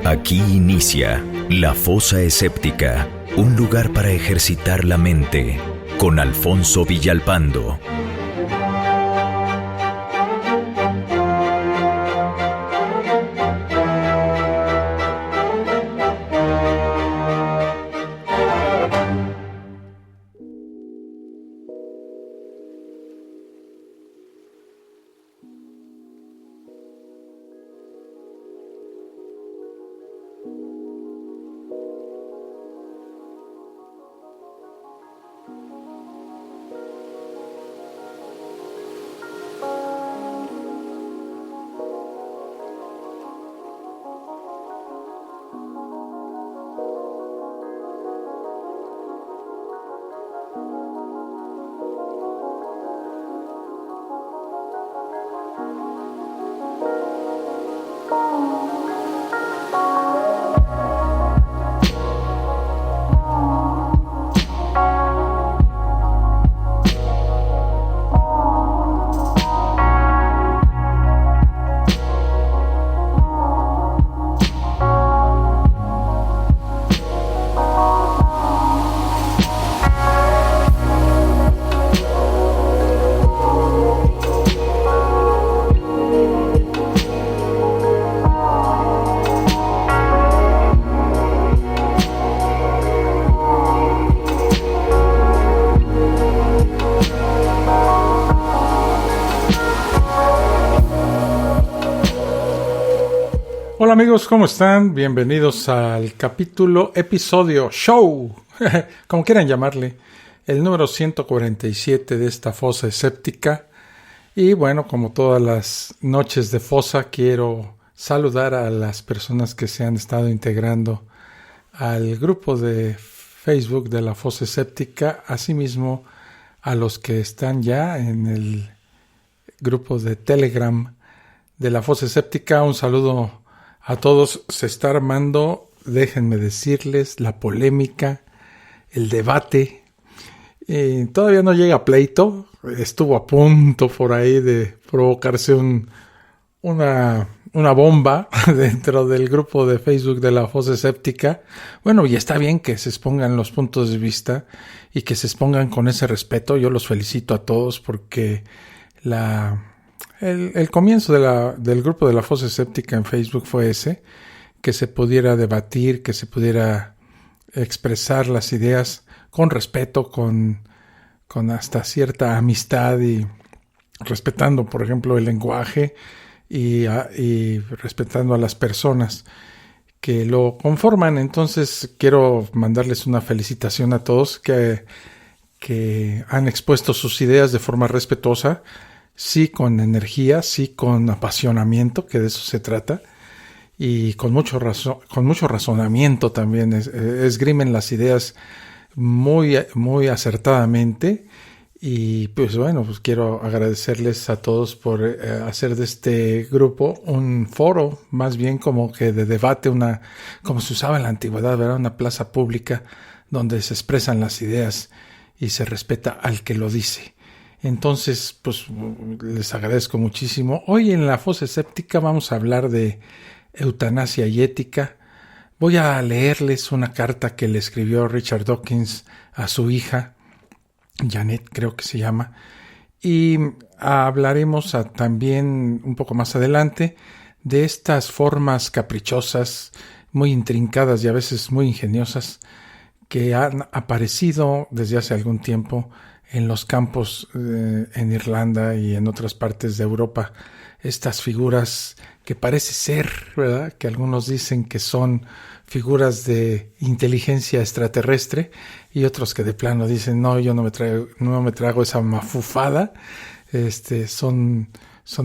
Aquí inicia La Fosa Escéptica, un lugar para ejercitar la mente, con Alfonso Villalpando. Hola amigos, ¿cómo están? Bienvenidos al episodio, show, como quieran llamarle, el número 147 de esta Fosa Escéptica. Y bueno, como todas las noches de Fosa, quiero saludar a las personas que se han estado integrando al grupo de Facebook de la Fosa Escéptica, asimismo a los que están ya en el grupo de Telegram de la Fosa Escéptica. Un saludo a todos. Se está armando, déjenme decirles, la polémica, el debate. Todavía no llega a pleito. Estuvo a punto por ahí de provocarse una bomba dentro del grupo de Facebook de la Fosa Escéptica. Bueno, y está bien que se expongan los puntos de vista y que se expongan con ese respeto. Yo los felicito a todos porque el comienzo del grupo de la Fosa Escéptica en Facebook fue ese, que se pudiera debatir, que se pudiera expresar las ideas con respeto, con hasta cierta amistad y respetando, por ejemplo, el lenguaje y respetando a las personas que lo conforman. Entonces quiero mandarles una felicitación a todos que han expuesto sus ideas de forma respetuosa, sí con energía, sí con apasionamiento, que de eso se trata, y con mucho razonamiento también. Esgrimen las ideas muy, muy acertadamente. Y pues bueno, pues quiero agradecerles a todos por hacer de este grupo un foro, más bien como que de debate, como se usaba en la antigüedad, ¿verdad? Una plaza pública donde se expresan las ideas y se respeta al que lo dice. Entonces, pues les agradezco muchísimo. Hoy en la Fosa Escéptica vamos a hablar de eutanasia y ética. Voy a leerles una carta que le escribió Richard Dawkins a su hija, Janet creo que se llama, y hablaremos también un poco más adelante de estas formas caprichosas, muy intrincadas y a veces muy ingeniosas que han aparecido desde hace algún tiempo en los campos en Irlanda y en otras partes de Europa. Estas figuras que parece ser, ¿verdad?, que algunos dicen que son figuras de inteligencia extraterrestre y otros que de plano dicen no, yo no me trago esa mafufada. Son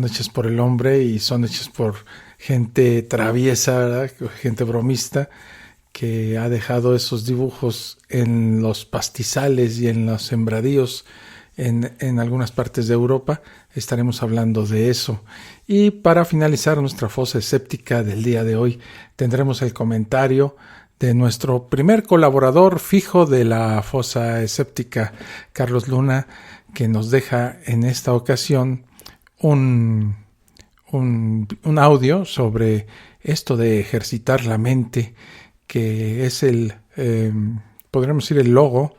hechas por el hombre y son hechas por gente traviesa, ¿verdad?, gente bromista, que ha dejado esos dibujos en los pastizales y en los sembradíos en algunas partes de Europa. Estaremos hablando de eso. Y para finalizar nuestra Fosa Escéptica del día de hoy, tendremos el comentario de nuestro primer colaborador fijo de la Fosa Escéptica, Carlos Luna, que nos deja en esta ocasión un un audio sobre esto de ejercitar la mente, que es podríamos decir el logo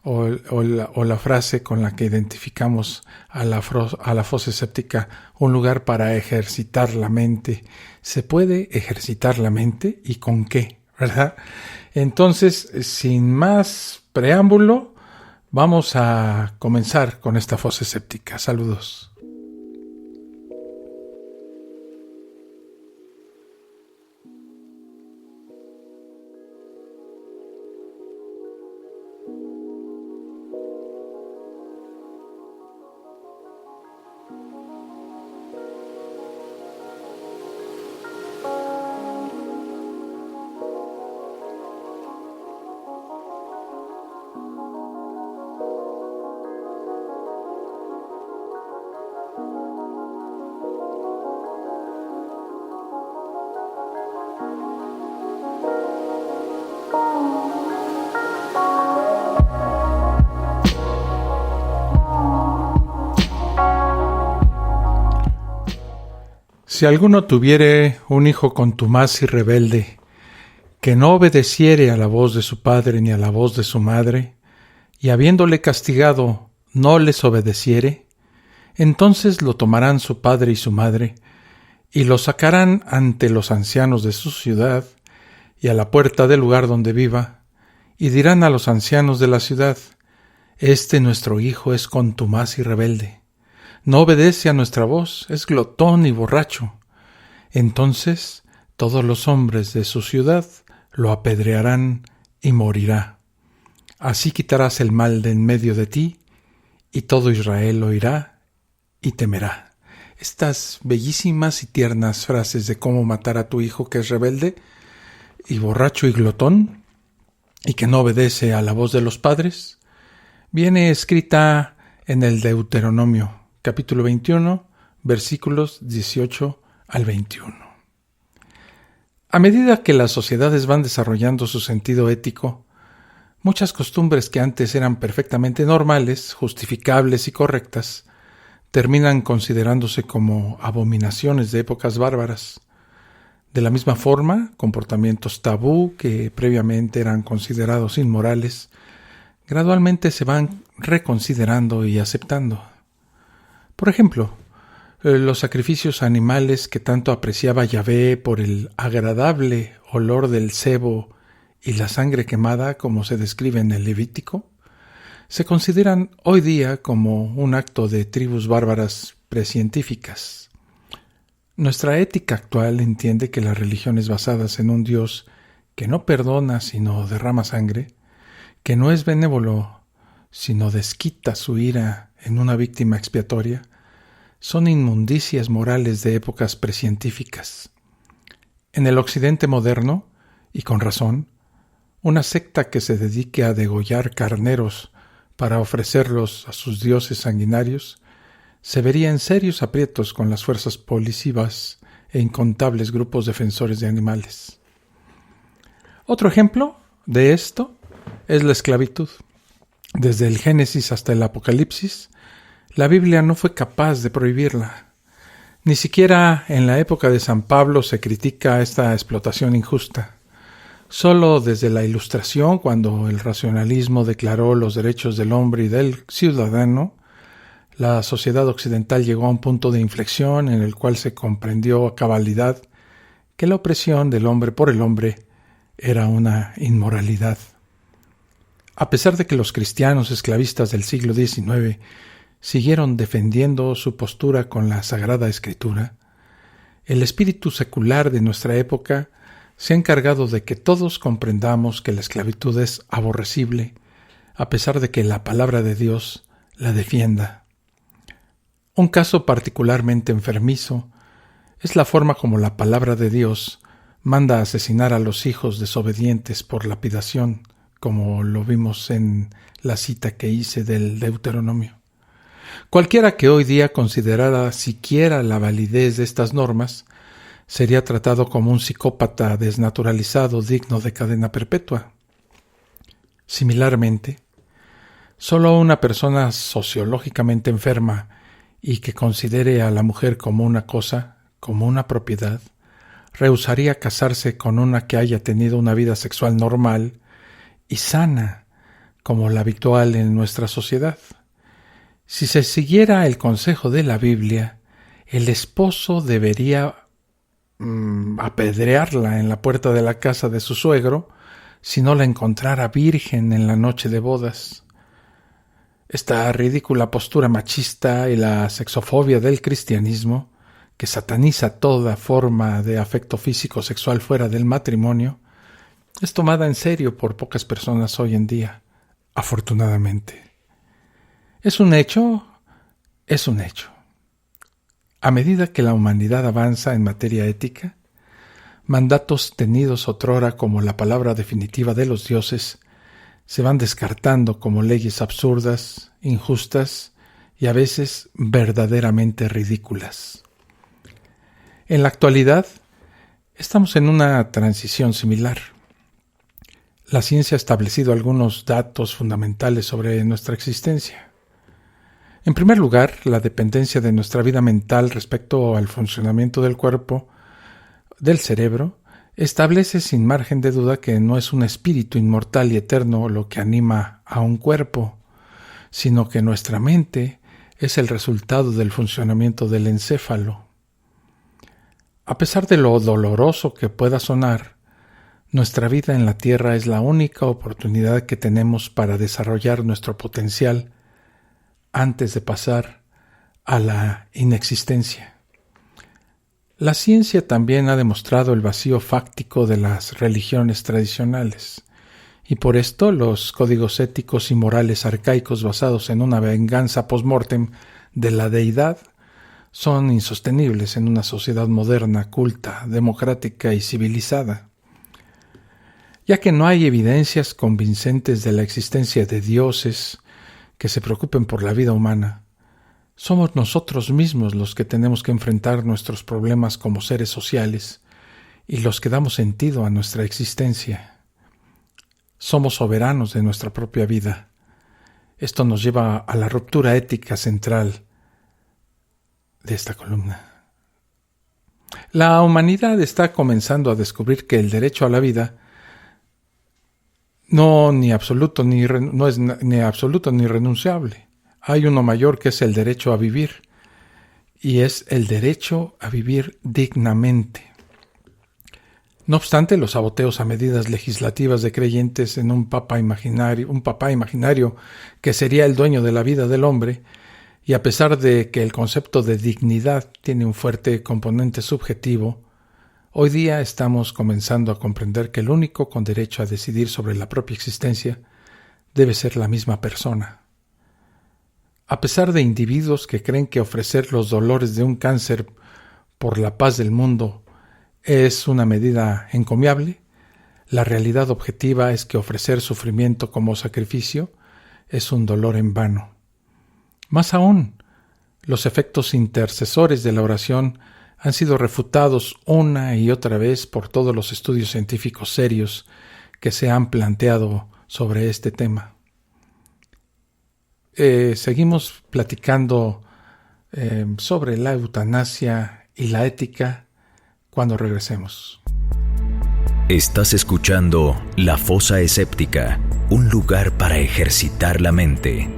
o la frase con la que identificamos a la fosa séptica, un lugar para ejercitar la mente. ¿Se puede ejercitar la mente? ¿Y con qué? ¿Verdad? Entonces, sin más preámbulo, vamos a comenzar con esta fosa séptica. Saludos. Si alguno tuviere un hijo contumaz y rebelde, que no obedeciere a la voz de su padre ni a la voz de su madre, y habiéndole castigado no les obedeciere, entonces lo tomarán su padre y su madre, y lo sacarán ante los ancianos de su ciudad, y a la puerta del lugar donde viva, y dirán a los ancianos de la ciudad: Este nuestro hijo es contumaz y rebelde. No obedece a nuestra voz, es glotón y borracho. Entonces todos los hombres de su ciudad lo apedrearán y morirá. Así quitarás el mal de en medio de ti, y todo Israel oirá y temerá. Estas bellísimas y tiernas frases de cómo matar a tu hijo que es rebelde y borracho y glotón, y que no obedece a la voz de los padres, viene escrita en el Deuteronomio, capítulo 21, versículos 18 al 21. A medida que las sociedades van desarrollando su sentido ético, muchas costumbres que antes eran perfectamente normales, justificables y correctas, terminan considerándose como abominaciones de épocas bárbaras. De la misma forma, comportamientos tabú que previamente eran considerados inmorales, gradualmente se van reconsiderando y aceptando. Por ejemplo, los sacrificios animales que tanto apreciaba Yahvé por el agradable olor del sebo y la sangre quemada, como se describe en el Levítico, se consideran hoy día como un acto de tribus bárbaras precientíficas. Nuestra ética actual entiende que las religiones basadas en un Dios que no perdona sino derrama sangre, que no es benévolo sino desquita su ira en una víctima expiatoria, son inmundicias morales de épocas precientíficas. En el occidente moderno, y con razón, una secta que se dedique a degollar carneros para ofrecerlos a sus dioses sanguinarios se vería en serios aprietos con las fuerzas policivas e incontables grupos defensores de animales. Otro ejemplo de esto es la esclavitud. Desde el Génesis hasta el Apocalipsis, la Biblia no fue capaz de prohibirla. Ni siquiera en la época de San Pablo se critica esta explotación injusta. Solo desde la Ilustración, cuando el racionalismo declaró los derechos del hombre y del ciudadano, la sociedad occidental llegó a un punto de inflexión en el cual se comprendió a cabalidad que la opresión del hombre por el hombre era una inmoralidad. A pesar de que los cristianos esclavistas del siglo XIX siguieron defendiendo su postura con la Sagrada Escritura, el espíritu secular de nuestra época se ha encargado de que todos comprendamos que la esclavitud es aborrecible, a pesar de que la palabra de Dios la defienda. Un caso particularmente enfermizo es la forma como la palabra de Dios manda a asesinar a los hijos desobedientes por lapidación, como lo vimos en la cita que hice del Deuteronomio. Cualquiera que hoy día considerara siquiera la validez de estas normas sería tratado como un psicópata desnaturalizado digno de cadena perpetua. Similarmente, solo una persona sociológicamente enferma y que considere a la mujer como una cosa, como una propiedad, rehusaría casarse con una que haya tenido una vida sexual normal y sana, como la habitual en nuestra sociedad. Si se siguiera el consejo de la Biblia, el esposo debería apedrearla en la puerta de la casa de su suegro si no la encontrara virgen en la noche de bodas. Esta ridícula postura machista y la sexofobia del cristianismo, que sataniza toda forma de afecto físico sexual fuera del matrimonio, es tomada en serio por pocas personas hoy en día, afortunadamente. ¿Es un hecho? Es un hecho. A medida que la humanidad avanza en materia ética, mandatos tenidos otrora como la palabra definitiva de los dioses se van descartando como leyes absurdas, injustas y a veces verdaderamente ridículas. En la actualidad, estamos en una transición similar. La ciencia ha establecido algunos datos fundamentales sobre nuestra existencia. En primer lugar, la dependencia de nuestra vida mental respecto al funcionamiento del cuerpo, del cerebro, establece sin margen de duda que no es un espíritu inmortal y eterno lo que anima a un cuerpo, sino que nuestra mente es el resultado del funcionamiento del encéfalo. A pesar de lo doloroso que pueda sonar, nuestra vida en la Tierra es la única oportunidad que tenemos para desarrollar nuestro potencial antes de pasar a la inexistencia. La ciencia también ha demostrado el vacío fáctico de las religiones tradicionales, y por esto los códigos éticos y morales arcaicos basados en una venganza post-mortem de la deidad son insostenibles en una sociedad moderna, culta, democrática y civilizada. Ya que no hay evidencias convincentes de la existencia de dioses que se preocupen por la vida humana, somos nosotros mismos los que tenemos que enfrentar nuestros problemas como seres sociales y los que damos sentido a nuestra existencia. Somos soberanos de nuestra propia vida. Esto nos lleva a la ruptura ética central de esta columna. La humanidad está comenzando a descubrir que el derecho a la vida no es ni absoluto ni renunciable. Hay uno mayor que es el derecho a vivir, y es el derecho a vivir dignamente. No obstante, los saboteos a medidas legislativas de creyentes en un papá imaginario que sería el dueño de la vida del hombre, y a pesar de que el concepto de dignidad tiene un fuerte componente subjetivo, hoy día estamos comenzando a comprender que el único con derecho a decidir sobre la propia existencia debe ser la misma persona. A pesar de individuos que creen que ofrecer los dolores de un cáncer por la paz del mundo es una medida encomiable, la realidad objetiva es que ofrecer sufrimiento como sacrificio es un dolor en vano. Más aún, los efectos intercesores de la oración han sido refutados una y otra vez por todos los estudios científicos serios que se han planteado sobre este tema. Seguimos platicando sobre la eutanasia y la ética cuando regresemos. Estás escuchando La Fosa Escéptica, un lugar para ejercitar la mente.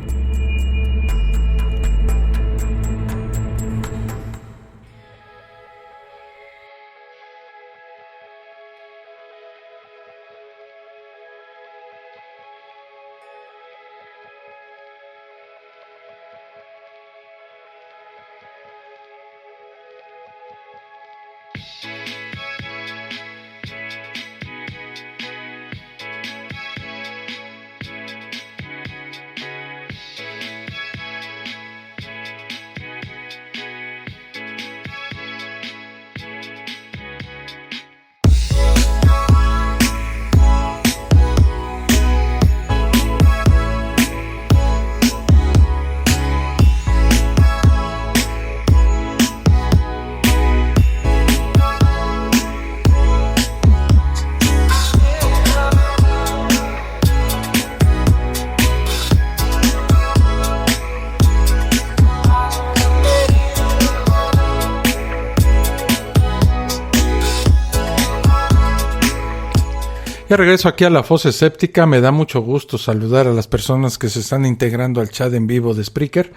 Ya regreso aquí a la Fosa Escéptica. Me da mucho gusto saludar a las personas que se están integrando al chat en vivo de Spreaker.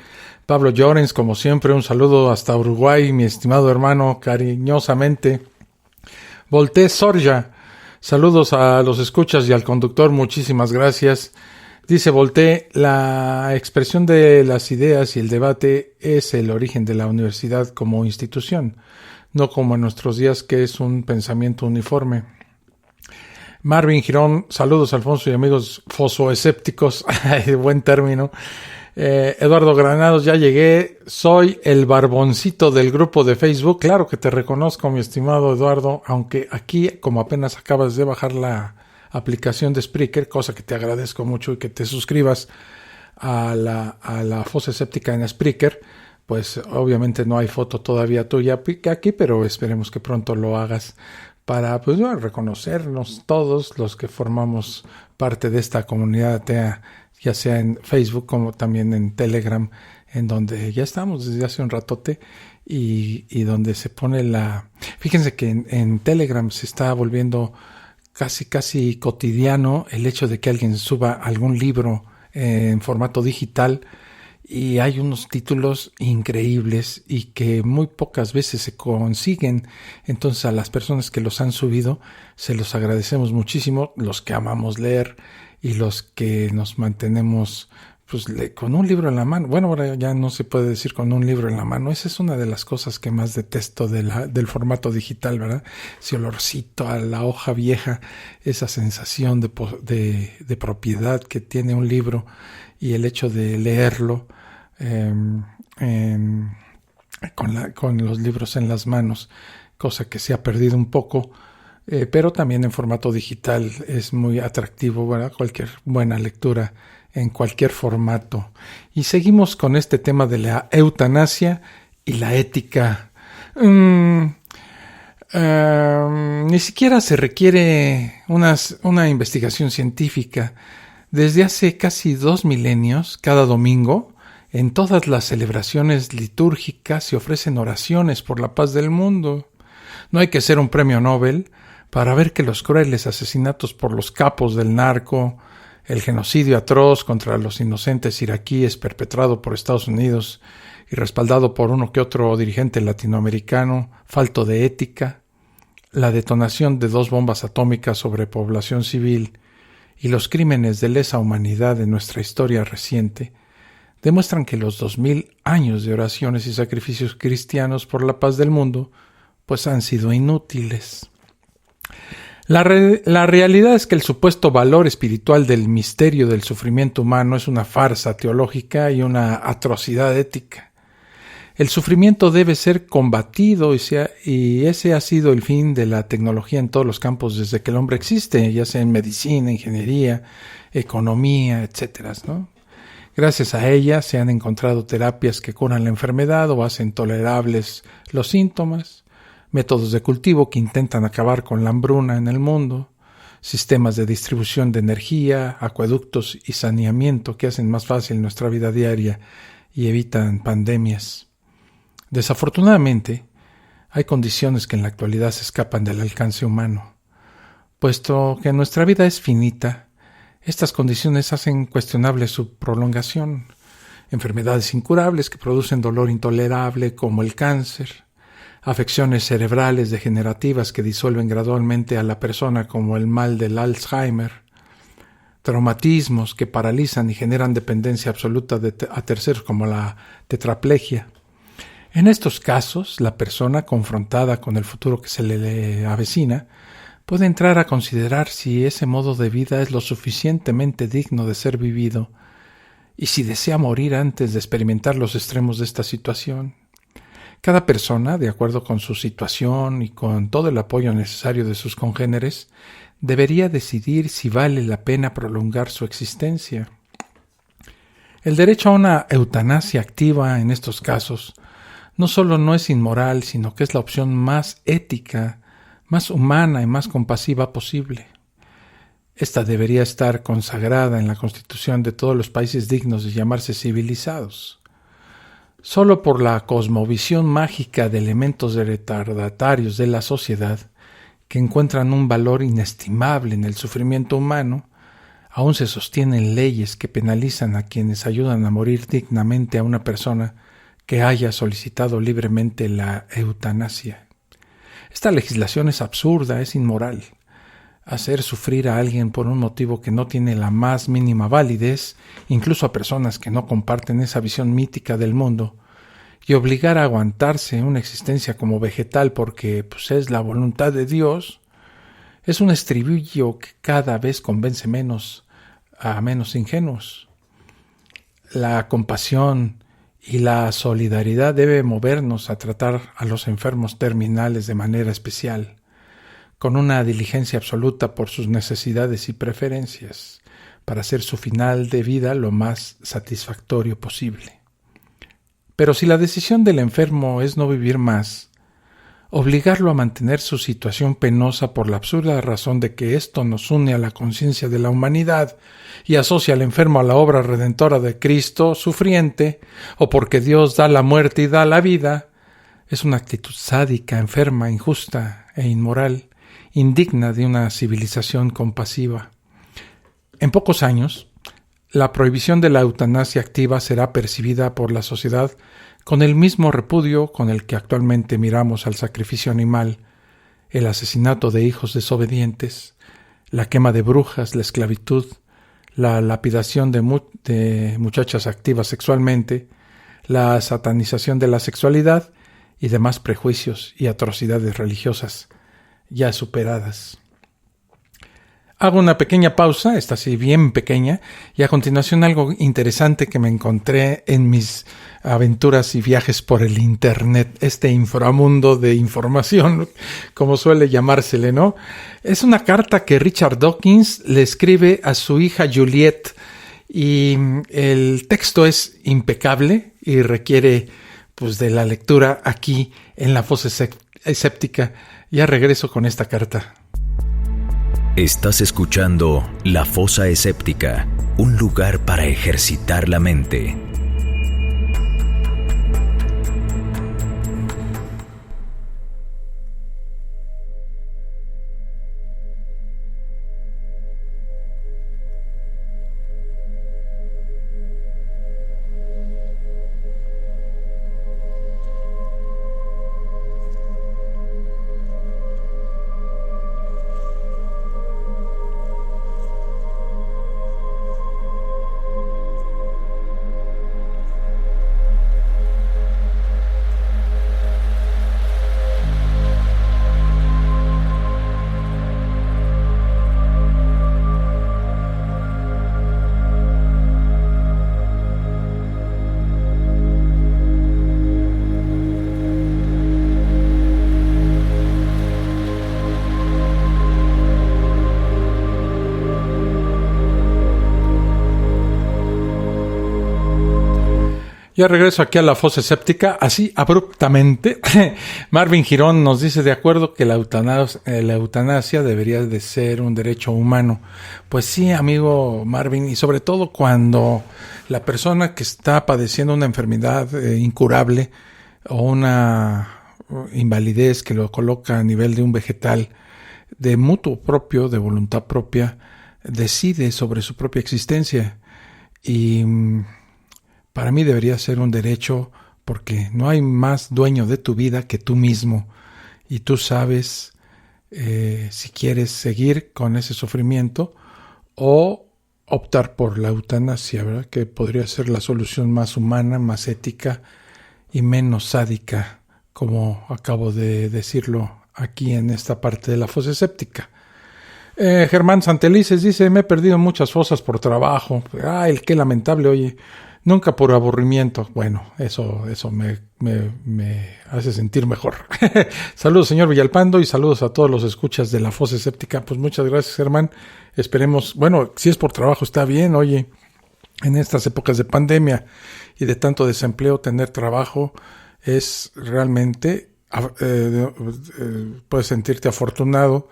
Pablo Llorens, como siempre, un saludo hasta Uruguay, mi estimado hermano, cariñosamente. Volté Sorja, saludos a los escuchas y al conductor, muchísimas gracias. Dice Volté, la expresión de las ideas y el debate es el origen de la universidad como institución, no como en nuestros días que es un pensamiento uniforme. Marvin Girón, saludos Alfonso y amigos fosoescépticos, buen término. Eduardo Granados, ya llegué, soy el barboncito del grupo de Facebook. Claro que te reconozco, mi estimado Eduardo, aunque aquí, como apenas acabas de bajar la aplicación de Spreaker, cosa que te agradezco mucho, y que te suscribas a la Fosa Escéptica en Spreaker, pues obviamente no hay foto todavía tuya aquí, pero esperemos que pronto lo hagas para pues reconocernos todos los que formamos parte de esta comunidad atea, ya sea en Facebook como también en Telegram, en donde ya estamos desde hace un ratote y donde se pone Fíjense que en Telegram se está volviendo casi cotidiano el hecho de que alguien suba algún libro en formato digital, y hay unos títulos increíbles y que muy pocas veces se consiguen. Entonces a las personas que los han subido se los agradecemos muchísimo, los que amamos leer y los que nos mantenemos pues con un libro en la mano. Bueno, ahora ya no se puede decir con un libro en la mano. Esa es una de las cosas que más detesto del formato digital, ¿verdad? Ese olorcito a la hoja vieja, esa sensación de propiedad que tiene un libro y el hecho de leerlo con los libros en las manos, cosa que se ha perdido un poco, pero también en formato digital es muy atractivo, ¿verdad? Cualquier buena lectura en cualquier formato. Y seguimos con este tema de la eutanasia y la ética. Ni siquiera se requiere una investigación científica. Desde hace casi 2 milenios, cada domingo, en todas las celebraciones litúrgicas se ofrecen oraciones por la paz del mundo. No hay que ser un premio Nobel para ver que los crueles asesinatos por los capos del narco, el genocidio atroz contra los inocentes iraquíes perpetrado por Estados Unidos y respaldado por uno que otro dirigente latinoamericano, falto de ética, la detonación de 2 bombas atómicas sobre población civil y los crímenes de lesa humanidad de nuestra historia reciente, demuestran que los 2000 años de oraciones y sacrificios cristianos por la paz del mundo pues han sido inútiles. La realidad es que el supuesto valor espiritual del misterio del sufrimiento humano es una farsa teológica y una atrocidad ética. El sufrimiento debe ser combatido y ese ha sido el fin de la tecnología en todos los campos desde que el hombre existe, ya sea en medicina, ingeniería, economía, etc., ¿no? Gracias a ella se han encontrado terapias que curan la enfermedad o hacen tolerables los síntomas, métodos de cultivo que intentan acabar con la hambruna en el mundo, sistemas de distribución de energía, acueductos y saneamiento que hacen más fácil nuestra vida diaria y evitan pandemias. Desafortunadamente, hay condiciones que en la actualidad se escapan del alcance humano. Puesto que nuestra vida es finita, estas condiciones hacen cuestionable su prolongación. Enfermedades incurables que producen dolor intolerable como el cáncer, afecciones cerebrales degenerativas que disuelven gradualmente a la persona como el mal del Alzheimer, traumatismos que paralizan y generan dependencia absoluta a terceros como la tetraplegia. En estos casos, la persona confrontada con el futuro que se le avecina puede entrar a considerar si ese modo de vida es lo suficientemente digno de ser vivido y si desea morir antes de experimentar los extremos de esta situación. Cada persona, de acuerdo con su situación y con todo el apoyo necesario de sus congéneres, debería decidir si vale la pena prolongar su existencia. El derecho a una eutanasia activa en estos casos no solo no es inmoral, sino que es la opción más ética, más humana y más compasiva posible. Esta debería estar consagrada en la Constitución de todos los países dignos de llamarse civilizados. Solo por la cosmovisión mágica de elementos retardatarios de la sociedad, que encuentran un valor inestimable en el sufrimiento humano, aún se sostienen leyes que penalizan a quienes ayudan a morir dignamente a una persona que haya solicitado libremente la eutanasia. Esta legislación es absurda, es inmoral. Hacer sufrir a alguien por un motivo que no tiene la más mínima validez, incluso a personas que no comparten esa visión mítica del mundo, y obligar a aguantarse una existencia como vegetal porque es la voluntad de Dios, es un estribillo que cada vez convence a menos ingenuos. La compasión y la solidaridad debe movernos a tratar a los enfermos terminales de manera especial, con una diligencia absoluta por sus necesidades y preferencias, para hacer su final de vida lo más satisfactorio posible. Pero si la decisión del enfermo es no vivir más, obligarlo a mantener su situación penosa por la absurda razón de que esto nos une a la conciencia de la humanidad y asocia al enfermo a la obra redentora de Cristo sufriente, o porque Dios da la muerte y da la vida, es una actitud sádica, enferma, injusta e inmoral, indigna de una civilización compasiva. En pocos años, la prohibición de la eutanasia activa será percibida por la sociedad con el mismo repudio con el que actualmente miramos al sacrificio animal, el asesinato de hijos desobedientes, la quema de brujas, la esclavitud, la lapidación de muchachas activas sexualmente, la satanización de la sexualidad y demás prejuicios y atrocidades religiosas ya superadas. Hago una pequeña pausa, esta sí bien pequeña, y a continuación algo interesante que me encontré en mis aventuras y viajes por el Internet, este inframundo de información, como suele llamársele, ¿no? Es una carta que Richard Dawkins le escribe a su hija Juliet, y el texto es impecable y requiere de la lectura aquí en la Fosa Escéptica. Ya regreso con esta carta. Estás escuchando La Fosa Escéptica, un lugar para ejercitar la mente. Ya regreso aquí a la Fosa Escéptica, así abruptamente. Marvin Girón nos dice, de acuerdo que la eutanasia debería de ser un derecho humano. Pues sí, amigo Marvin, y sobre todo cuando la persona que está padeciendo una enfermedad incurable o una invalidez que lo coloca a nivel de un vegetal, de mutuo propio, de voluntad propia, decide sobre su propia existencia. Y para mí debería ser un derecho, porque no hay más dueño de tu vida que tú mismo. Y tú sabes si quieres seguir con ese sufrimiento o optar por la eutanasia, ¿verdad? Que podría ser la solución más humana, más ética y menos sádica, como acabo de decirlo aquí en esta parte de la Fosa Escéptica. Germán Santelices dice, me he perdido muchas fosas por trabajo. Ay, qué lamentable, oye. Nunca por aburrimiento. Bueno, eso me hace sentir mejor. Saludos, señor Villalpando, y saludos a todos los escuchas de la Fosa Escéptica. Pues muchas gracias, Germán. Esperemos, bueno, si es por trabajo está bien, oye, en estas épocas de pandemia y de tanto desempleo, tener trabajo es realmente, puedes sentirte afortunado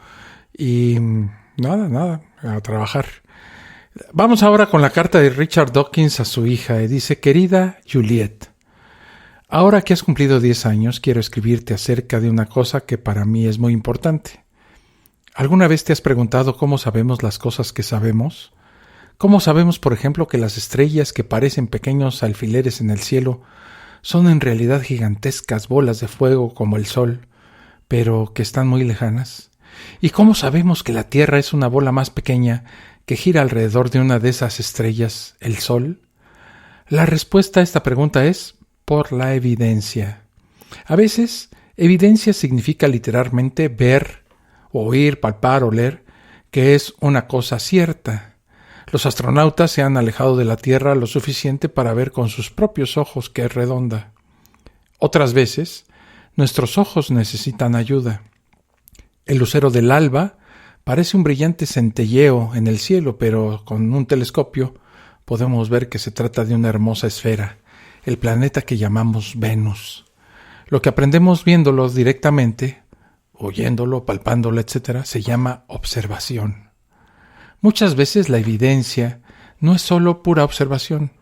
y nada, a trabajar. Vamos ahora con la carta de Richard Dawkins a su hija. Dice, querida Juliet, ahora que has cumplido 10 años, quiero escribirte acerca de una cosa que para mí es muy importante. ¿Alguna vez te has preguntado cómo sabemos las cosas que sabemos? ¿Cómo sabemos, por ejemplo, que las estrellas que parecen pequeños alfileres en el cielo son en realidad gigantescas bolas de fuego como el Sol, pero que están muy lejanas? ¿Y cómo sabemos que la Tierra es una bola más pequeña que gira alrededor de una de esas estrellas, el Sol? La respuesta a esta pregunta es por la evidencia. A veces, evidencia significa literalmente ver, oír, palpar, oler, que es una cosa cierta. Los astronautas se han alejado de la Tierra lo suficiente para ver con sus propios ojos que es redonda. Otras veces, nuestros ojos necesitan ayuda. El lucero del alba parece un brillante centelleo en el cielo, pero con un telescopio podemos ver que se trata de una hermosa esfera, el planeta que llamamos Venus. Lo que aprendemos viéndolo directamente, oyéndolo, palpándolo, etc., se llama observación. Muchas veces la evidencia no es solo pura observación,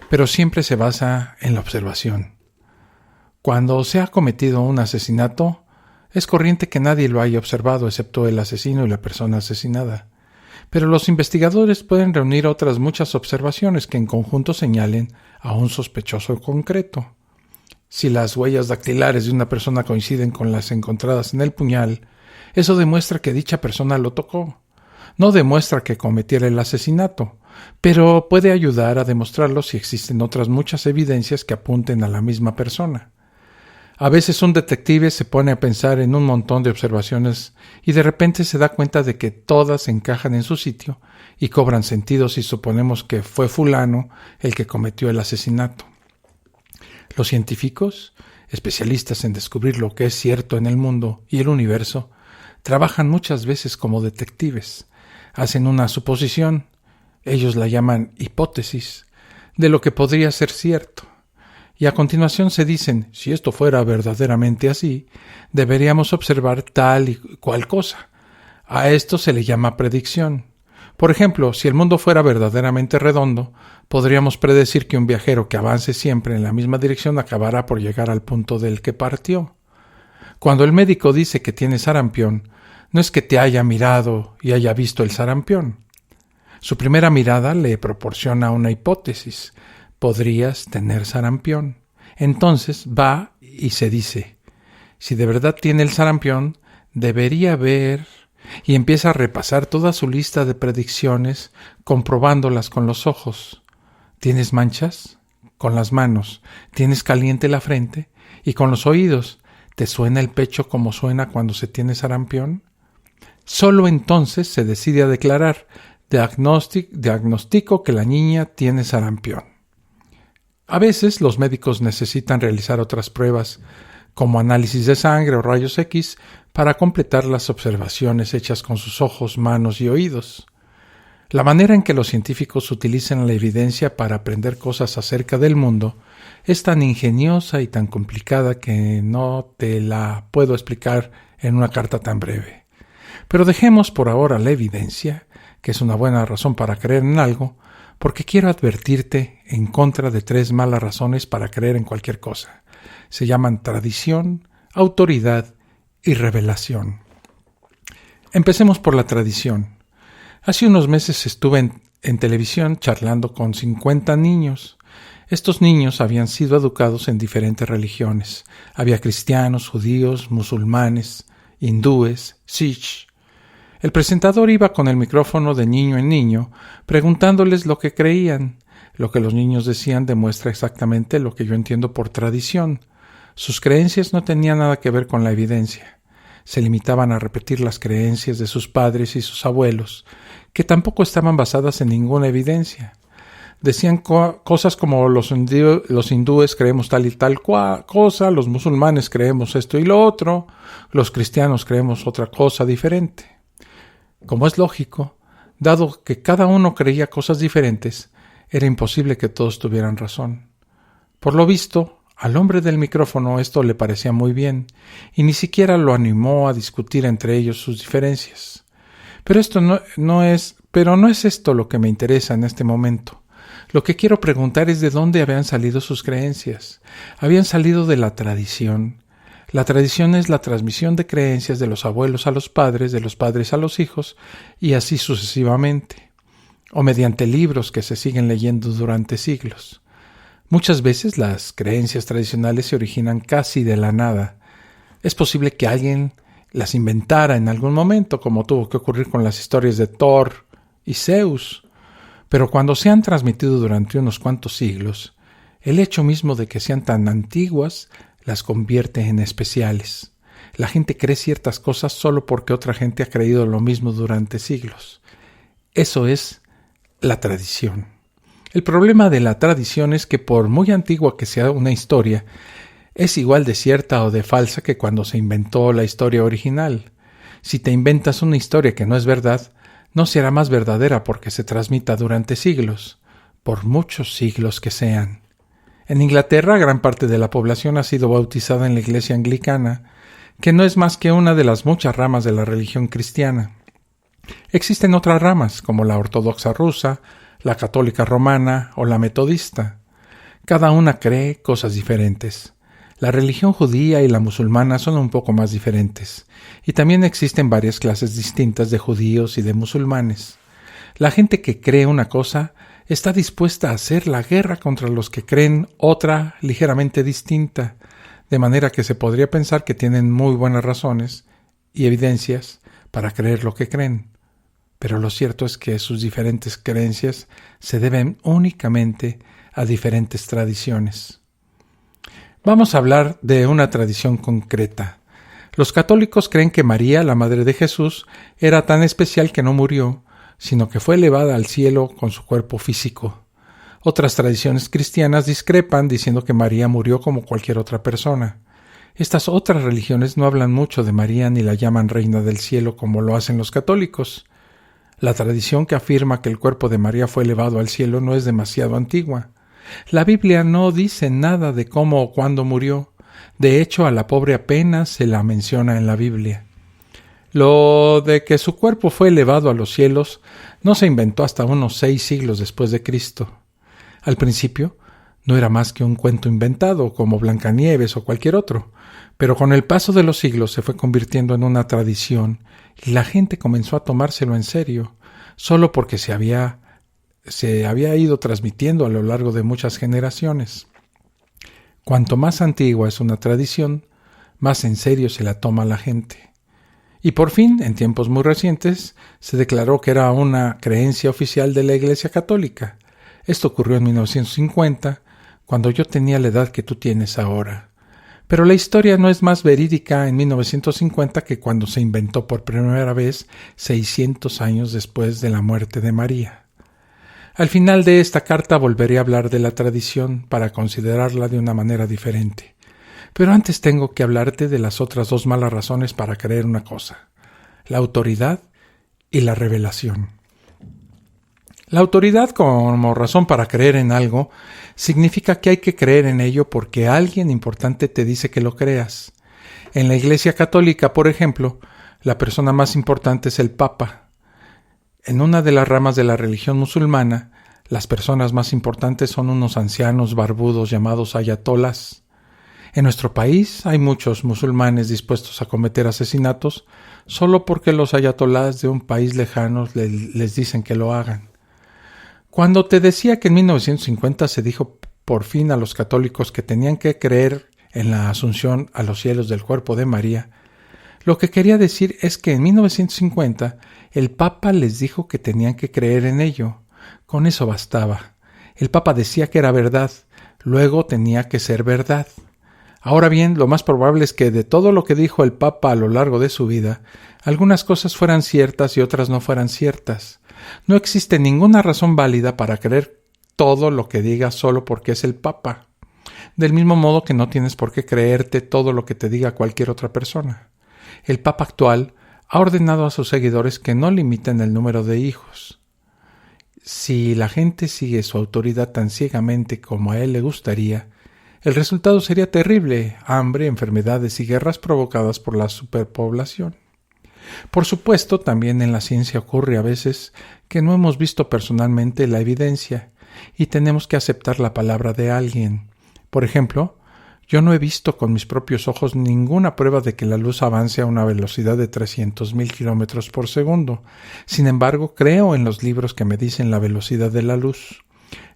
pero siempre se basa en la observación. Cuando se ha cometido un asesinato, es corriente que nadie lo haya observado excepto el asesino y la persona asesinada. Pero los investigadores pueden reunir otras muchas observaciones que en conjunto señalen a un sospechoso concreto. Si las huellas dactilares de una persona coinciden con las encontradas en el puñal, eso demuestra que dicha persona lo tocó. No demuestra que cometiera el asesinato, pero puede ayudar a demostrarlo si existen otras muchas evidencias que apunten a la misma persona. A veces un detective se pone a pensar en un montón de observaciones y de repente se da cuenta de que todas encajan en su sitio y cobran sentido si suponemos que fue fulano el que cometió el asesinato. Los científicos, especialistas en descubrir lo que es cierto en el mundo y el universo, trabajan muchas veces como detectives. Hacen una suposición, ellos la llaman hipótesis, de lo que podría ser cierto. Y a continuación se dicen, si esto fuera verdaderamente así, deberíamos observar tal y cual cosa. A esto se le llama predicción. Por ejemplo, si el mundo fuera verdaderamente redondo, podríamos predecir que un viajero que avance siempre en la misma dirección acabará por llegar al punto del que partió. Cuando el médico dice que tiene sarampión, no es que te haya mirado y haya visto el sarampión. Su primera mirada le proporciona una hipótesis. Podrías tener sarampión. Entonces va y se dice, si de verdad tiene el sarampión, debería ver, y empieza a repasar toda su lista de predicciones, comprobándolas con los ojos. ¿Tienes manchas? Con las manos. ¿Tienes caliente la frente? Y con los oídos. ¿Te suena el pecho como suena cuando se tiene sarampión? Solo entonces se decide a declarar, diagnostico que la niña tiene sarampión. A veces los médicos necesitan realizar otras pruebas, como análisis de sangre o rayos X, para completar las observaciones hechas con sus ojos, manos y oídos. La manera en que los científicos utilizan la evidencia para aprender cosas acerca del mundo es tan ingeniosa y tan complicada que no te la puedo explicar en una carta tan breve. Pero dejemos por ahora la evidencia, que es una buena razón para creer en algo, porque quiero advertirte en contra de 3 malas razones para creer en cualquier cosa. Se llaman tradición, autoridad y revelación. Empecemos por la tradición. Hace unos meses estuve en televisión charlando con 50 niños. Estos niños habían sido educados en diferentes religiones. Había cristianos, judíos, musulmanes, hindúes, sikhs. El presentador iba con el micrófono de niño en niño, preguntándoles lo que creían. Lo que los niños decían demuestra exactamente lo que yo entiendo por tradición. Sus creencias no tenían nada que ver con la evidencia. Se limitaban a repetir las creencias de sus padres y sus abuelos, que tampoco estaban basadas en ninguna evidencia. Decían cosas como los hindúes creemos tal y tal cosa, los musulmanes creemos esto y lo otro, los cristianos creemos otra cosa diferente. Como es lógico, dado que cada uno creía cosas diferentes, era imposible que todos tuvieran razón. Por lo visto, al hombre del micrófono esto le parecía muy bien, y ni siquiera lo animó a discutir entre ellos sus diferencias. Pero no es esto lo que me interesa en este momento. Lo que quiero preguntar es de dónde habían salido sus creencias. Habían salido de la tradición. La tradición es la transmisión de creencias de los abuelos a los padres a los hijos, y así sucesivamente, o mediante libros que se siguen leyendo durante siglos. Muchas veces las creencias tradicionales se originan casi de la nada. Es posible que alguien las inventara en algún momento, como tuvo que ocurrir con las historias de Thor y Zeus, pero cuando se han transmitido durante unos cuantos siglos, el hecho mismo de que sean tan antiguas las convierte en especiales. La gente cree ciertas cosas solo porque otra gente ha creído lo mismo durante siglos. Eso es la tradición. El problema de la tradición es que por muy antigua que sea una historia, es igual de cierta o de falsa que cuando se inventó la historia original. Si te inventas una historia que no es verdad, no será más verdadera porque se transmita durante siglos, por muchos siglos que sean. En Inglaterra, gran parte de la población ha sido bautizada en la Iglesia Anglicana, que no es más que una de las muchas ramas de la religión cristiana. Existen otras ramas, como la ortodoxa rusa, la católica romana o la metodista. Cada una cree cosas diferentes. La religión judía y la musulmana son un poco más diferentes, y también existen varias clases distintas de judíos y de musulmanes. La gente que cree una cosa está dispuesta a hacer la guerra contra los que creen otra ligeramente distinta, de manera que se podría pensar que tienen muy buenas razones y evidencias para creer lo que creen. Pero lo cierto es que sus diferentes creencias se deben únicamente a diferentes tradiciones. Vamos a hablar de una tradición concreta. Los católicos creen que María, la madre de Jesús, era tan especial que no murió, sino que fue elevada al cielo con su cuerpo físico. Otras tradiciones cristianas discrepan diciendo que María murió como cualquier otra persona. Estas otras religiones no hablan mucho de María ni la llaman reina del cielo como lo hacen los católicos. La tradición que afirma que el cuerpo de María fue elevado al cielo no es demasiado antigua. La Biblia no dice nada de cómo o cuándo murió. De hecho, a la pobre apenas se la menciona en la Biblia. Lo de que su cuerpo fue elevado a los cielos no se inventó hasta unos 6 siglos después de Cristo. Al principio, no era más que un cuento inventado, como Blancanieves o cualquier otro, pero con el paso de los siglos se fue convirtiendo en una tradición y la gente comenzó a tomárselo en serio, solo porque se había ido transmitiendo a lo largo de muchas generaciones. Cuanto más antigua es una tradición, más en serio se la toma la gente. Y por fin, en tiempos muy recientes, se declaró que era una creencia oficial de la Iglesia Católica. Esto ocurrió en 1950, cuando yo tenía la edad que tú tienes ahora. Pero la historia no es más verídica en 1950 que cuando se inventó por primera vez 600 años después de la muerte de María. Al final de esta carta volveré a hablar de la tradición para considerarla de una manera diferente. Pero antes tengo que hablarte de las otras 2 malas razones para creer una cosa: la autoridad y la revelación. La autoridad como razón para creer en algo significa que hay que creer en ello porque alguien importante te dice que lo creas. En la Iglesia Católica, por ejemplo, la persona más importante es el Papa. En una de las ramas de la religión musulmana, las personas más importantes son unos ancianos barbudos llamados ayatolás. En nuestro país hay muchos musulmanes dispuestos a cometer asesinatos solo porque los ayatolás de un país lejano les dicen que lo hagan. Cuando te decía que en 1950 se dijo por fin a los católicos que tenían que creer en la asunción a los cielos del cuerpo de María, lo que quería decir es que en 1950 el Papa les dijo que tenían que creer en ello. Con eso bastaba. El Papa decía que era verdad, luego tenía que ser verdad. Ahora bien, lo más probable es que de todo lo que dijo el Papa a lo largo de su vida, algunas cosas fueran ciertas y otras no fueran ciertas. No existe ninguna razón válida para creer todo lo que diga solo porque es el Papa. Del mismo modo que no tienes por qué creerte todo lo que te diga cualquier otra persona. El Papa actual ha ordenado a sus seguidores que no limiten el número de hijos. Si la gente sigue su autoridad tan ciegamente como a él le gustaría, el resultado sería terrible: hambre, enfermedades y guerras provocadas por la superpoblación. Por supuesto, también en la ciencia ocurre a veces que no hemos visto personalmente la evidencia y tenemos que aceptar la palabra de alguien. Por ejemplo, Yo no he visto con mis propios ojos ninguna prueba de que la luz avance a una velocidad de 300,000 kilómetros por segundo. Sin embargo, creo en los libros que me dicen la velocidad de la luz.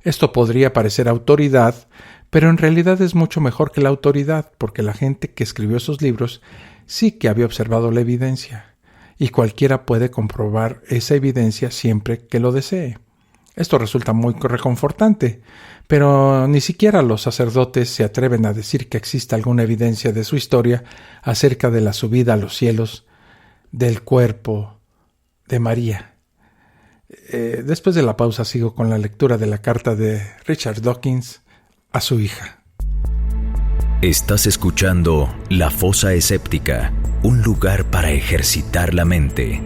Esto podría parecer autoridad, pero en realidad es mucho mejor que la autoridad, porque la gente que escribió esos libros sí que había observado la evidencia, y cualquiera puede comprobar esa evidencia siempre que lo desee. Esto resulta muy reconfortante, pero ni siquiera los sacerdotes se atreven a decir que existe alguna evidencia de su historia acerca de la subida a los cielos del cuerpo de María. Después de la pausa sigo con la lectura de la carta de Richard Dawkins a su hija. Estás escuchando La Fosa Escéptica, un lugar para ejercitar la mente.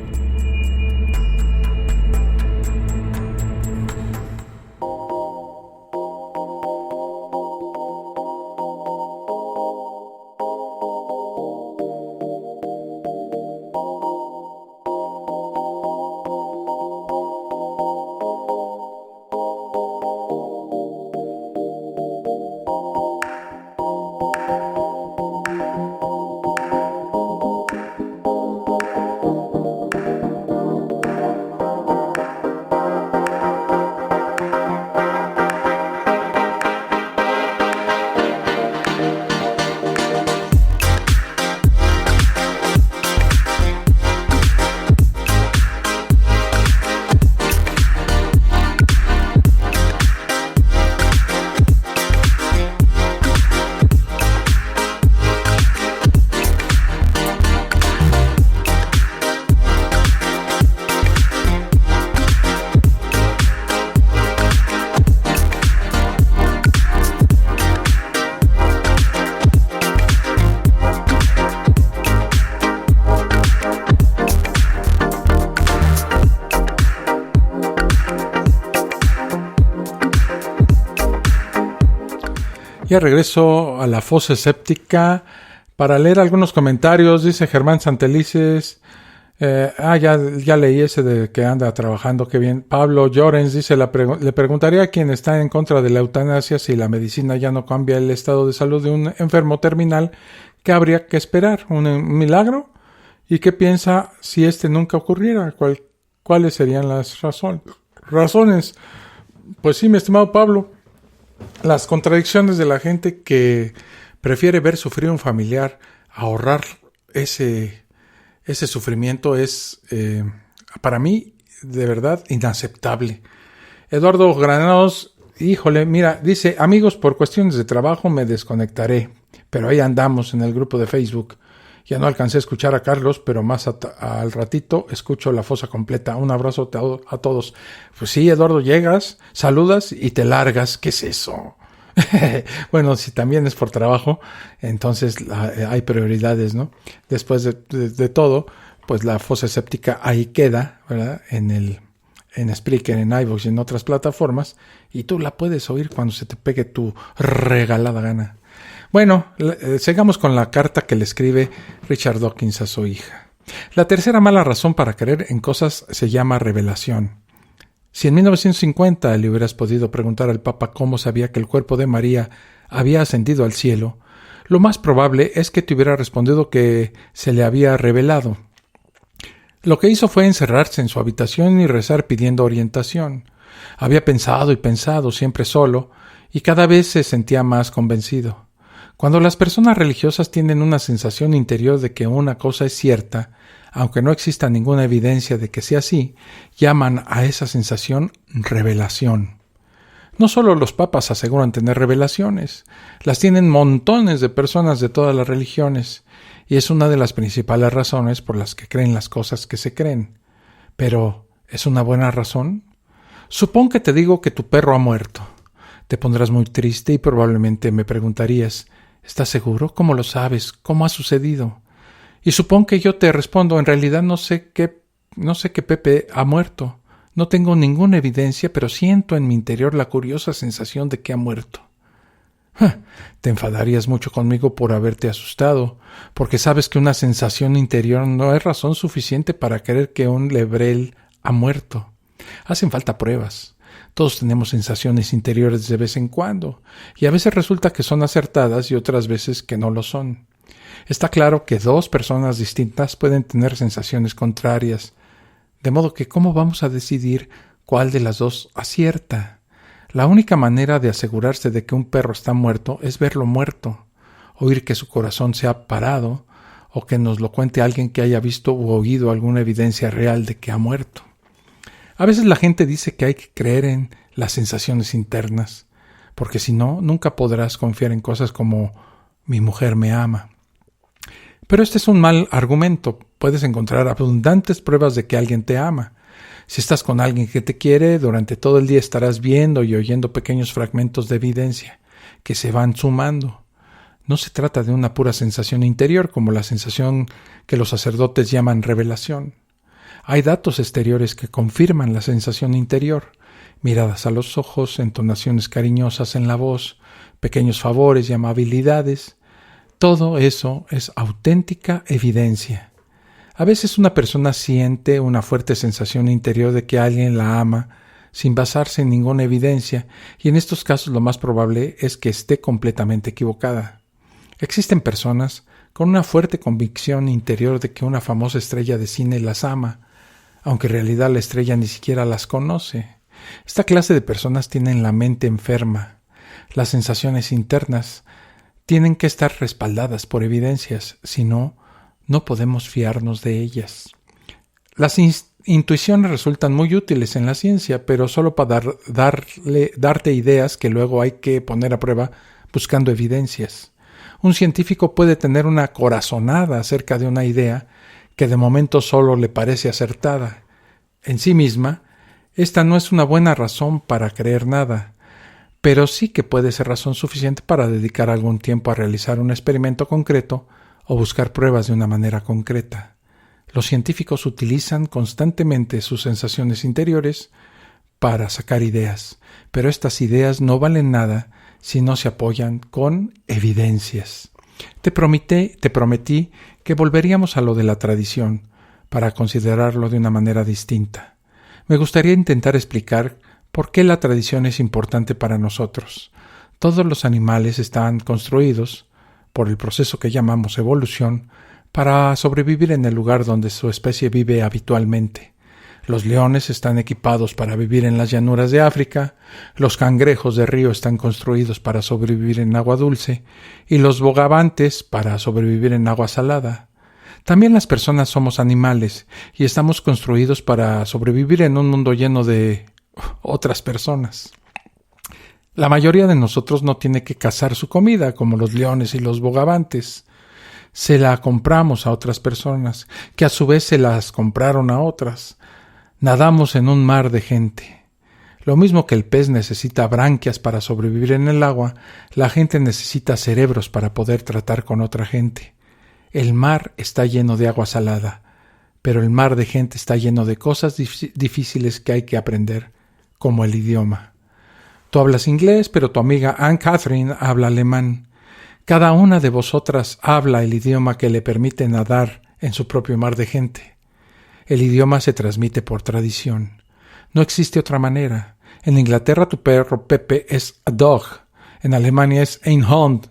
Ya regreso a la fosa escéptica para leer algunos comentarios. Dice Germán Santelices. Ya leí ese de que anda trabajando, qué bien. Pablo Llorens dice, le preguntaría a quien está en contra de la eutanasia si la medicina ya no cambia el estado de salud de un enfermo terminal, ¿qué habría que esperar? ¿Un milagro? ¿Y qué piensa si este nunca ocurriera? ¿Cuáles serían las razones? Pues sí, mi estimado Pablo, las contradicciones de la gente que prefiere ver sufrir un familiar a ahorrar ese sufrimiento es, para mí, de verdad, inaceptable. Eduardo Granados, híjole, mira, dice, amigos, por cuestiones de trabajo me desconectaré, pero ahí andamos en el grupo de Facebook. Ya no alcancé a escuchar a Carlos, pero más al ratito escucho la fosa completa. Un abrazo a todos. Pues sí, Eduardo, llegas, saludas y te largas. ¿Qué es eso? Bueno, si también es por trabajo, entonces hay prioridades, ¿no? Después de todo, pues la fosa escéptica ahí queda, ¿verdad? En Spreaker, en iVoox y en otras plataformas, y tú la puedes oír cuando se te pegue tu regalada gana. Bueno, sigamos con la carta que le escribe Richard Dawkins a su hija. La tercera mala razón para creer en cosas se llama revelación. Si en 1950 le hubieras podido preguntar al Papa cómo sabía que el cuerpo de María había ascendido al cielo, lo más probable es que te hubiera respondido que se le había revelado. Lo que hizo fue encerrarse en su habitación y rezar pidiendo orientación. Había pensado y pensado, siempre solo, y cada vez se sentía más convencido. Cuando las personas religiosas tienen una sensación interior de que una cosa es cierta, aunque no exista ninguna evidencia de que sea así, llaman a esa sensación revelación. No solo los papas aseguran tener revelaciones, las tienen montones de personas de todas las religiones, y es una de las principales razones por las que creen las cosas que se creen. Pero, ¿es una buena razón? Supón que te digo que tu perro ha muerto. Te pondrás muy triste y probablemente me preguntarías, ¿estás seguro? ¿Cómo lo sabes? ¿Cómo ha sucedido? Y supón que yo te respondo, en realidad no sé que Pepe ha muerto. No tengo ninguna evidencia, pero siento en mi interior la curiosa sensación de que ha muerto. Te enfadarías mucho conmigo por haberte asustado, porque sabes que una sensación interior no es razón suficiente para creer que un lebrel ha muerto. Hacen falta pruebas. Todos tenemos sensaciones interiores de vez en cuando, y a veces resulta que son acertadas y otras veces que no lo son. Está claro que dos personas distintas pueden tener sensaciones contrarias, de modo que ¿cómo vamos a decidir cuál de las dos acierta? La única manera de asegurarse de que un perro está muerto es verlo muerto, oír que su corazón se ha parado, o que nos lo cuente alguien que haya visto u oído alguna evidencia real de que ha muerto. A veces la gente dice que hay que creer en las sensaciones internas, porque si no, nunca podrás confiar en cosas como mi mujer me ama. Pero este es un mal argumento. Puedes encontrar abundantes pruebas de que alguien te ama. Si estás con alguien que te quiere, durante todo el día estarás viendo y oyendo pequeños fragmentos de evidencia que se van sumando. No se trata de una pura sensación interior, como la sensación que los sacerdotes llaman revelación. Hay datos exteriores que confirman la sensación interior: miradas a los ojos, entonaciones cariñosas en la voz, pequeños favores y amabilidades. Todo eso es auténtica evidencia. A veces una persona siente una fuerte sensación interior de que alguien la ama, sin basarse en ninguna evidencia, y en estos casos lo más probable es que esté completamente equivocada. Existen personas con una fuerte convicción interior de que una famosa estrella de cine las ama, aunque en realidad la estrella ni siquiera las conoce. Esta clase de personas tienen la mente enferma. Las sensaciones internas tienen que estar respaldadas por evidencias, si no, no podemos fiarnos de ellas. Las intuiciones resultan muy útiles en la ciencia, pero solo para darte ideas que luego hay que poner a prueba buscando evidencias. Un científico puede tener una corazonada acerca de una idea que de momento solo le parece acertada. En sí misma, esta no es una buena razón para creer nada, pero sí que puede ser razón suficiente para dedicar algún tiempo a realizar un experimento concreto o buscar pruebas de una manera concreta. Los científicos utilizan constantemente sus sensaciones interiores para sacar ideas, pero estas ideas no valen nada si no se apoyan con evidencias. Te prometí que volveríamos a lo de la tradición para considerarlo de una manera distinta. Me gustaría intentar explicar por qué la tradición es importante para nosotros. Todos los animales están construidos, por el proceso que llamamos evolución, para sobrevivir en el lugar donde su especie vive habitualmente. Los leones están equipados para vivir en las llanuras de África, los cangrejos de río están construidos para sobrevivir en agua dulce y los bogavantes para sobrevivir en agua salada. También las personas somos animales y estamos construidos para sobrevivir en un mundo lleno de otras personas. La mayoría de nosotros no tiene que cazar su comida como los leones y los bogavantes. Se la compramos a otras personas, que a su vez se las compraron a otras. Nadamos en un mar de gente. Lo mismo que el pez necesita branquias para sobrevivir en el agua, la gente necesita cerebros para poder tratar con otra gente. El mar está lleno de agua salada, pero el mar de gente está lleno de cosas difíciles que hay que aprender, como el idioma. Tú hablas inglés, pero tu amiga Anne Catherine habla alemán. Cada una de vosotras habla el idioma que le permite nadar en su propio mar de gente. El idioma se transmite por tradición. No existe otra manera. En Inglaterra tu perro Pepe es a dog. En Alemania es ein Hund.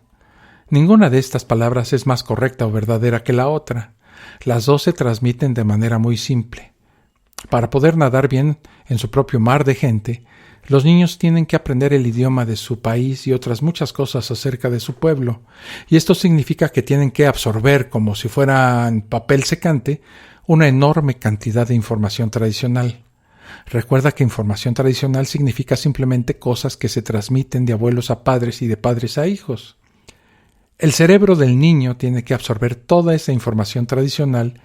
Ninguna de estas palabras es más correcta o verdadera que la otra. Las dos se transmiten de manera muy simple. Para poder nadar bien en su propio mar de gente, los niños tienen que aprender el idioma de su país y otras muchas cosas acerca de su pueblo. Y esto significa que tienen que absorber, como si fueran papel secante, una enorme cantidad de información tradicional. Recuerda que información tradicional significa simplemente cosas que se transmiten de abuelos a padres y de padres a hijos. El cerebro del niño tiene que absorber toda esa información tradicional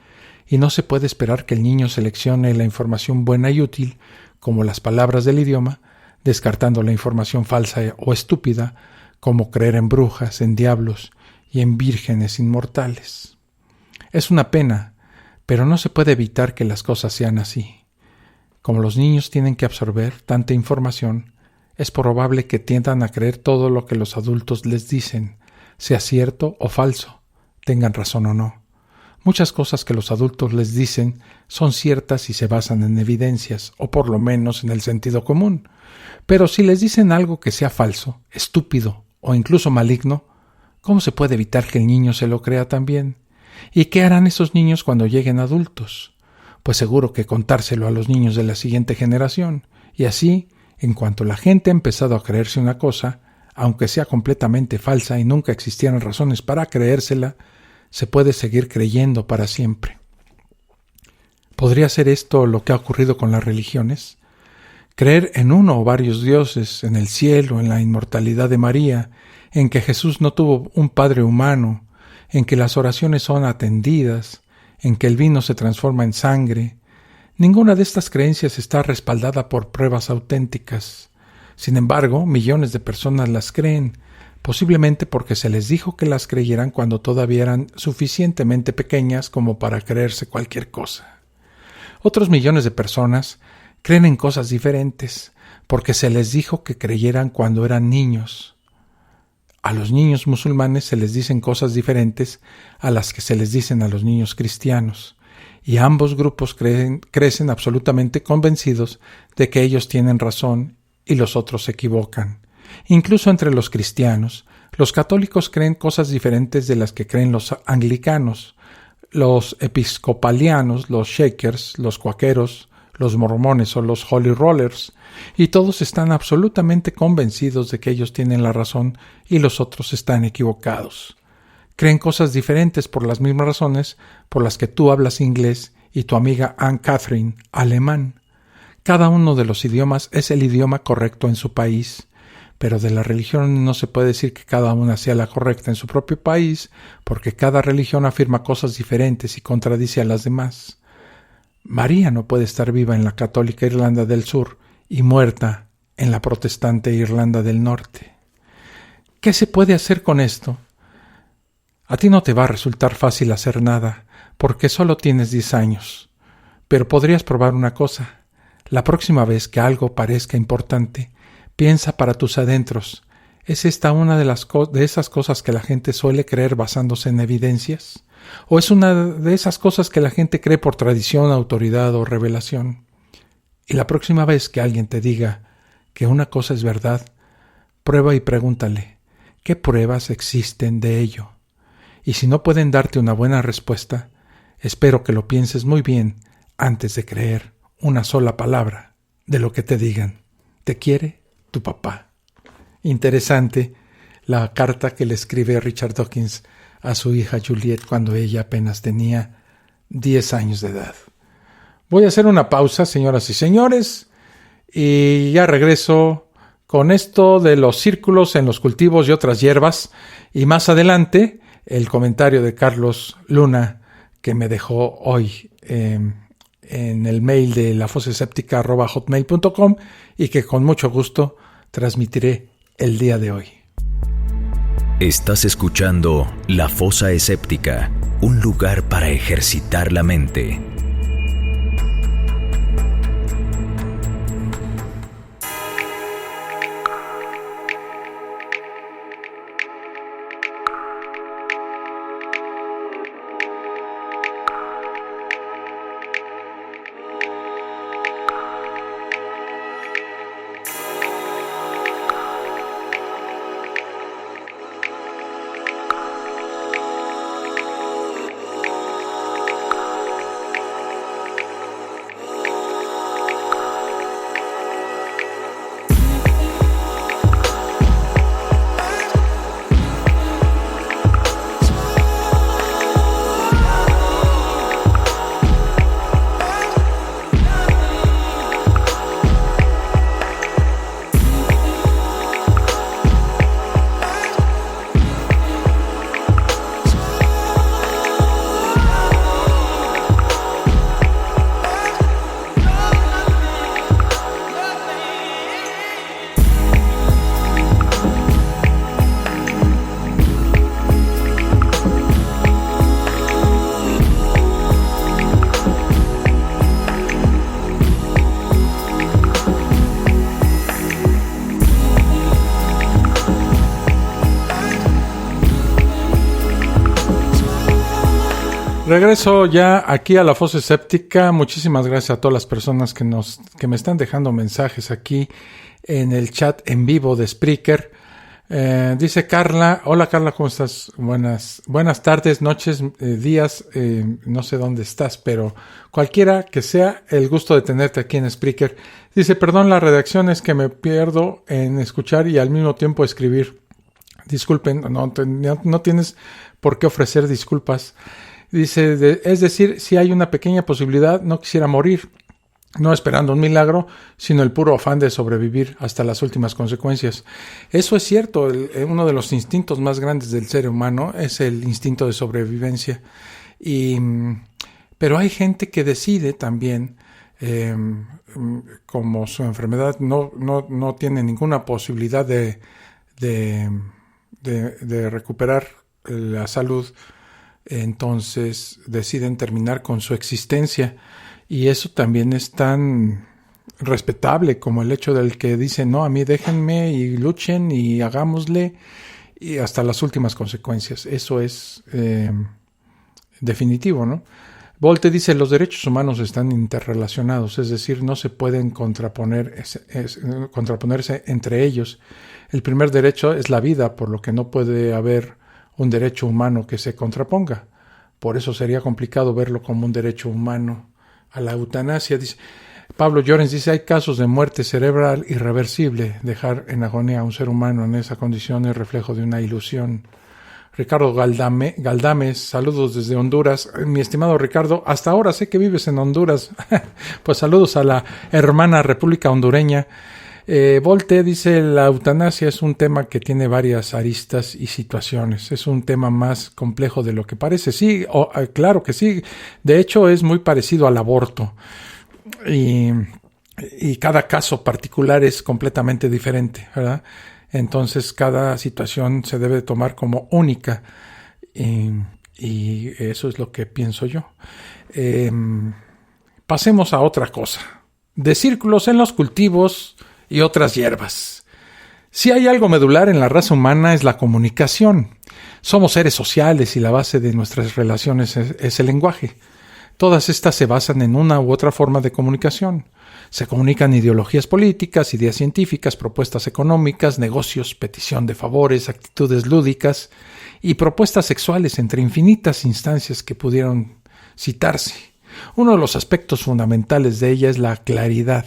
y no se puede esperar que el niño seleccione la información buena y útil, como las palabras del idioma, descartando la información falsa o estúpida, como creer en brujas, en diablos y en vírgenes inmortales. Es una pena, pero no se puede evitar que las cosas sean así. Como los niños tienen que absorber tanta información, es probable que tiendan a creer todo lo que los adultos les dicen, sea cierto o falso, tengan razón o no. Muchas cosas que los adultos les dicen son ciertas y se basan en evidencias, o por lo menos en el sentido común. Pero si les dicen algo que sea falso, estúpido o incluso maligno, ¿cómo se puede evitar que el niño se lo crea también? ¿Y qué harán esos niños cuando lleguen adultos? Pues seguro que contárselo a los niños de la siguiente generación. Y así, en cuanto la gente ha empezado a creerse una cosa, aunque sea completamente falsa y nunca existieran razones para creérsela, se puede seguir creyendo para siempre. ¿Podría ser esto lo que ha ocurrido con las religiones? Creer en uno o varios dioses, en el cielo, en la inmortalidad de María, en que Jesús no tuvo un padre humano, en que las oraciones son atendidas, en que el vino se transforma en sangre. Ninguna de estas creencias está respaldada por pruebas auténticas. Sin embargo, millones de personas las creen, posiblemente porque se les dijo que las creyeran cuando todavía eran suficientemente pequeñas como para creerse cualquier cosa. Otros millones de personas creen en cosas diferentes, porque se les dijo que creyeran cuando eran niños. A los niños musulmanes se les dicen cosas diferentes a las que se les dicen a los niños cristianos, y ambos grupos crecen absolutamente convencidos de que ellos tienen razón y los otros se equivocan. Incluso entre los cristianos, los católicos creen cosas diferentes de las que creen los anglicanos, los episcopalianos, los shakers, los cuáqueros, los mormones o los holy rollers, y todos están absolutamente convencidos de que ellos tienen la razón y los otros están equivocados. Creen cosas diferentes por las mismas razones por las que tú hablas inglés y tu amiga Anne Catherine alemán. Cada uno de los idiomas es el idioma correcto en su país, pero de la religión no se puede decir que cada una sea la correcta en su propio país, porque cada religión afirma cosas diferentes y contradice a las demás. María no puede estar viva en la católica Irlanda del Sur y muerta en la protestante Irlanda del Norte. ¿Qué se puede hacer con esto? A ti no te va a resultar fácil hacer nada, porque solo tienes 10 años. Pero podrías probar una cosa. La próxima vez que algo parezca importante, piensa para tus adentros, ¿es esta una de esas cosas que la gente suele creer basándose en evidencias? ¿O es una de esas cosas que la gente cree por tradición, autoridad o revelación? Y la próxima vez que alguien te diga que una cosa es verdad, prueba y pregúntale, ¿qué pruebas existen de ello? Y si no pueden darte una buena respuesta, espero que lo pienses muy bien antes de creer una sola palabra de lo que te digan. ¿Te quiere tu papá? Interesante la carta que le escribe Richard Dawkins a su hija Juliet cuando ella apenas tenía 10 años de edad. Voy a hacer una pausa, señoras y señores, y ya regreso con esto de los círculos en los cultivos y otras hierbas, y más adelante el comentario de Carlos Luna que me dejó hoy en el mail de lafosaséptica@hotmail.com y que con mucho gusto transmitiré el día de hoy. Estás escuchando La Fosa Escéptica, un lugar para ejercitar la mente. Regreso ya aquí a la fosa escéptica. Muchísimas gracias a todas las personas que me están dejando mensajes aquí en el chat en vivo de Spreaker. Dice Carla, hola Carla, ¿cómo estás? Buenas tardes, noches, días, no sé dónde estás, pero cualquiera que sea el gusto de tenerte aquí en Spreaker. Dice, perdón, la redacción es que me pierdo en escuchar y al mismo tiempo escribir. Disculpen, no tienes por qué ofrecer disculpas. Dice, es decir, si hay una pequeña posibilidad, no quisiera morir, no esperando un milagro, sino el puro afán de sobrevivir hasta las últimas consecuencias. Eso es cierto, uno de los instintos más grandes del ser humano es el instinto de sobrevivencia. Pero hay gente que decide también, como su enfermedad no tiene ninguna posibilidad de recuperar la salud, entonces deciden terminar con su existencia, y eso también es tan respetable como el hecho del que dice, no, a mí déjenme y luchen y hagámosle y hasta las últimas consecuencias. Eso es definitivo, ¿no? Volte dice, los derechos humanos están interrelacionados, es decir, no se pueden contraponerse entre ellos. El primer derecho es la vida, por lo que no puede haber un derecho humano que se contraponga. Por eso sería complicado verlo como un derecho humano a la eutanasia. Dice Pablo Llorens, dice, hay casos de muerte cerebral irreversible. Dejar en agonía a un ser humano en esa condición es reflejo de una ilusión. Ricardo Galdames, saludos desde Honduras. Mi estimado Ricardo, hasta ahora sé que vives en Honduras. Pues saludos a la hermana República Hondureña. Volte dice, la eutanasia es un tema que tiene varias aristas y situaciones. Es un tema más complejo de lo que parece. Sí, claro que sí. De hecho, es muy parecido al aborto. Y cada caso particular es completamente diferente, ¿verdad? Entonces, cada situación se debe tomar como única. Y eso es lo que pienso yo. Pasemos a otra cosa. De círculos en los cultivos y otras hierbas. Si hay algo medular en la raza humana es la comunicación. Somos seres sociales y la base de nuestras relaciones es el lenguaje. Todas estas se basan en una u otra forma de comunicación. Se comunican ideologías políticas, ideas científicas, propuestas económicas, negocios, petición de favores, actitudes lúdicas y propuestas sexuales entre infinitas instancias que pudieron citarse. Uno de los aspectos fundamentales de ella es la claridad.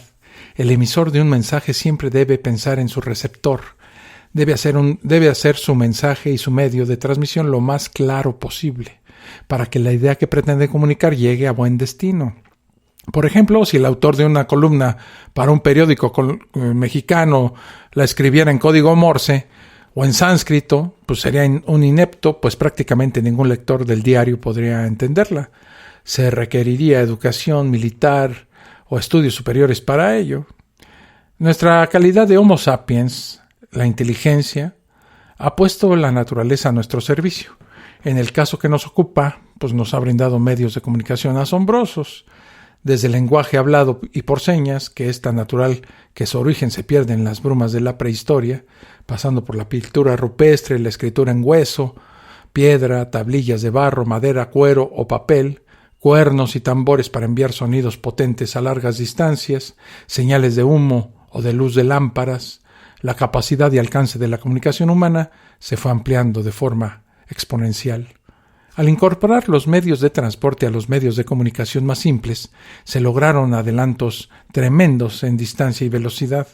El emisor de un mensaje siempre debe pensar en su receptor. Debe hacer su mensaje y su medio de transmisión lo más claro posible, para que la idea que pretende comunicar llegue a buen destino. Por ejemplo, si el autor de una columna para un periódico mexicano la escribiera en código Morse o en sánscrito, pues sería un inepto, pues prácticamente ningún lector del diario podría entenderla. Se requeriría educación militar o estudios superiores para ello. Nuestra calidad de Homo sapiens, la inteligencia, ha puesto la naturaleza a nuestro servicio. En el caso que nos ocupa, pues nos ha brindado medios de comunicación asombrosos, desde el lenguaje hablado y por señas, que es tan natural que su origen se pierde en las brumas de la prehistoria, pasando por la pintura rupestre, la escritura en hueso, piedra, tablillas de barro, madera, cuero o papel, cuernos y tambores para enviar sonidos potentes a largas distancias, señales de humo o de luz de lámparas. La capacidad y alcance de la comunicación humana se fue ampliando de forma exponencial. Al incorporar los medios de transporte a los medios de comunicación más simples, se lograron adelantos tremendos en distancia y velocidad,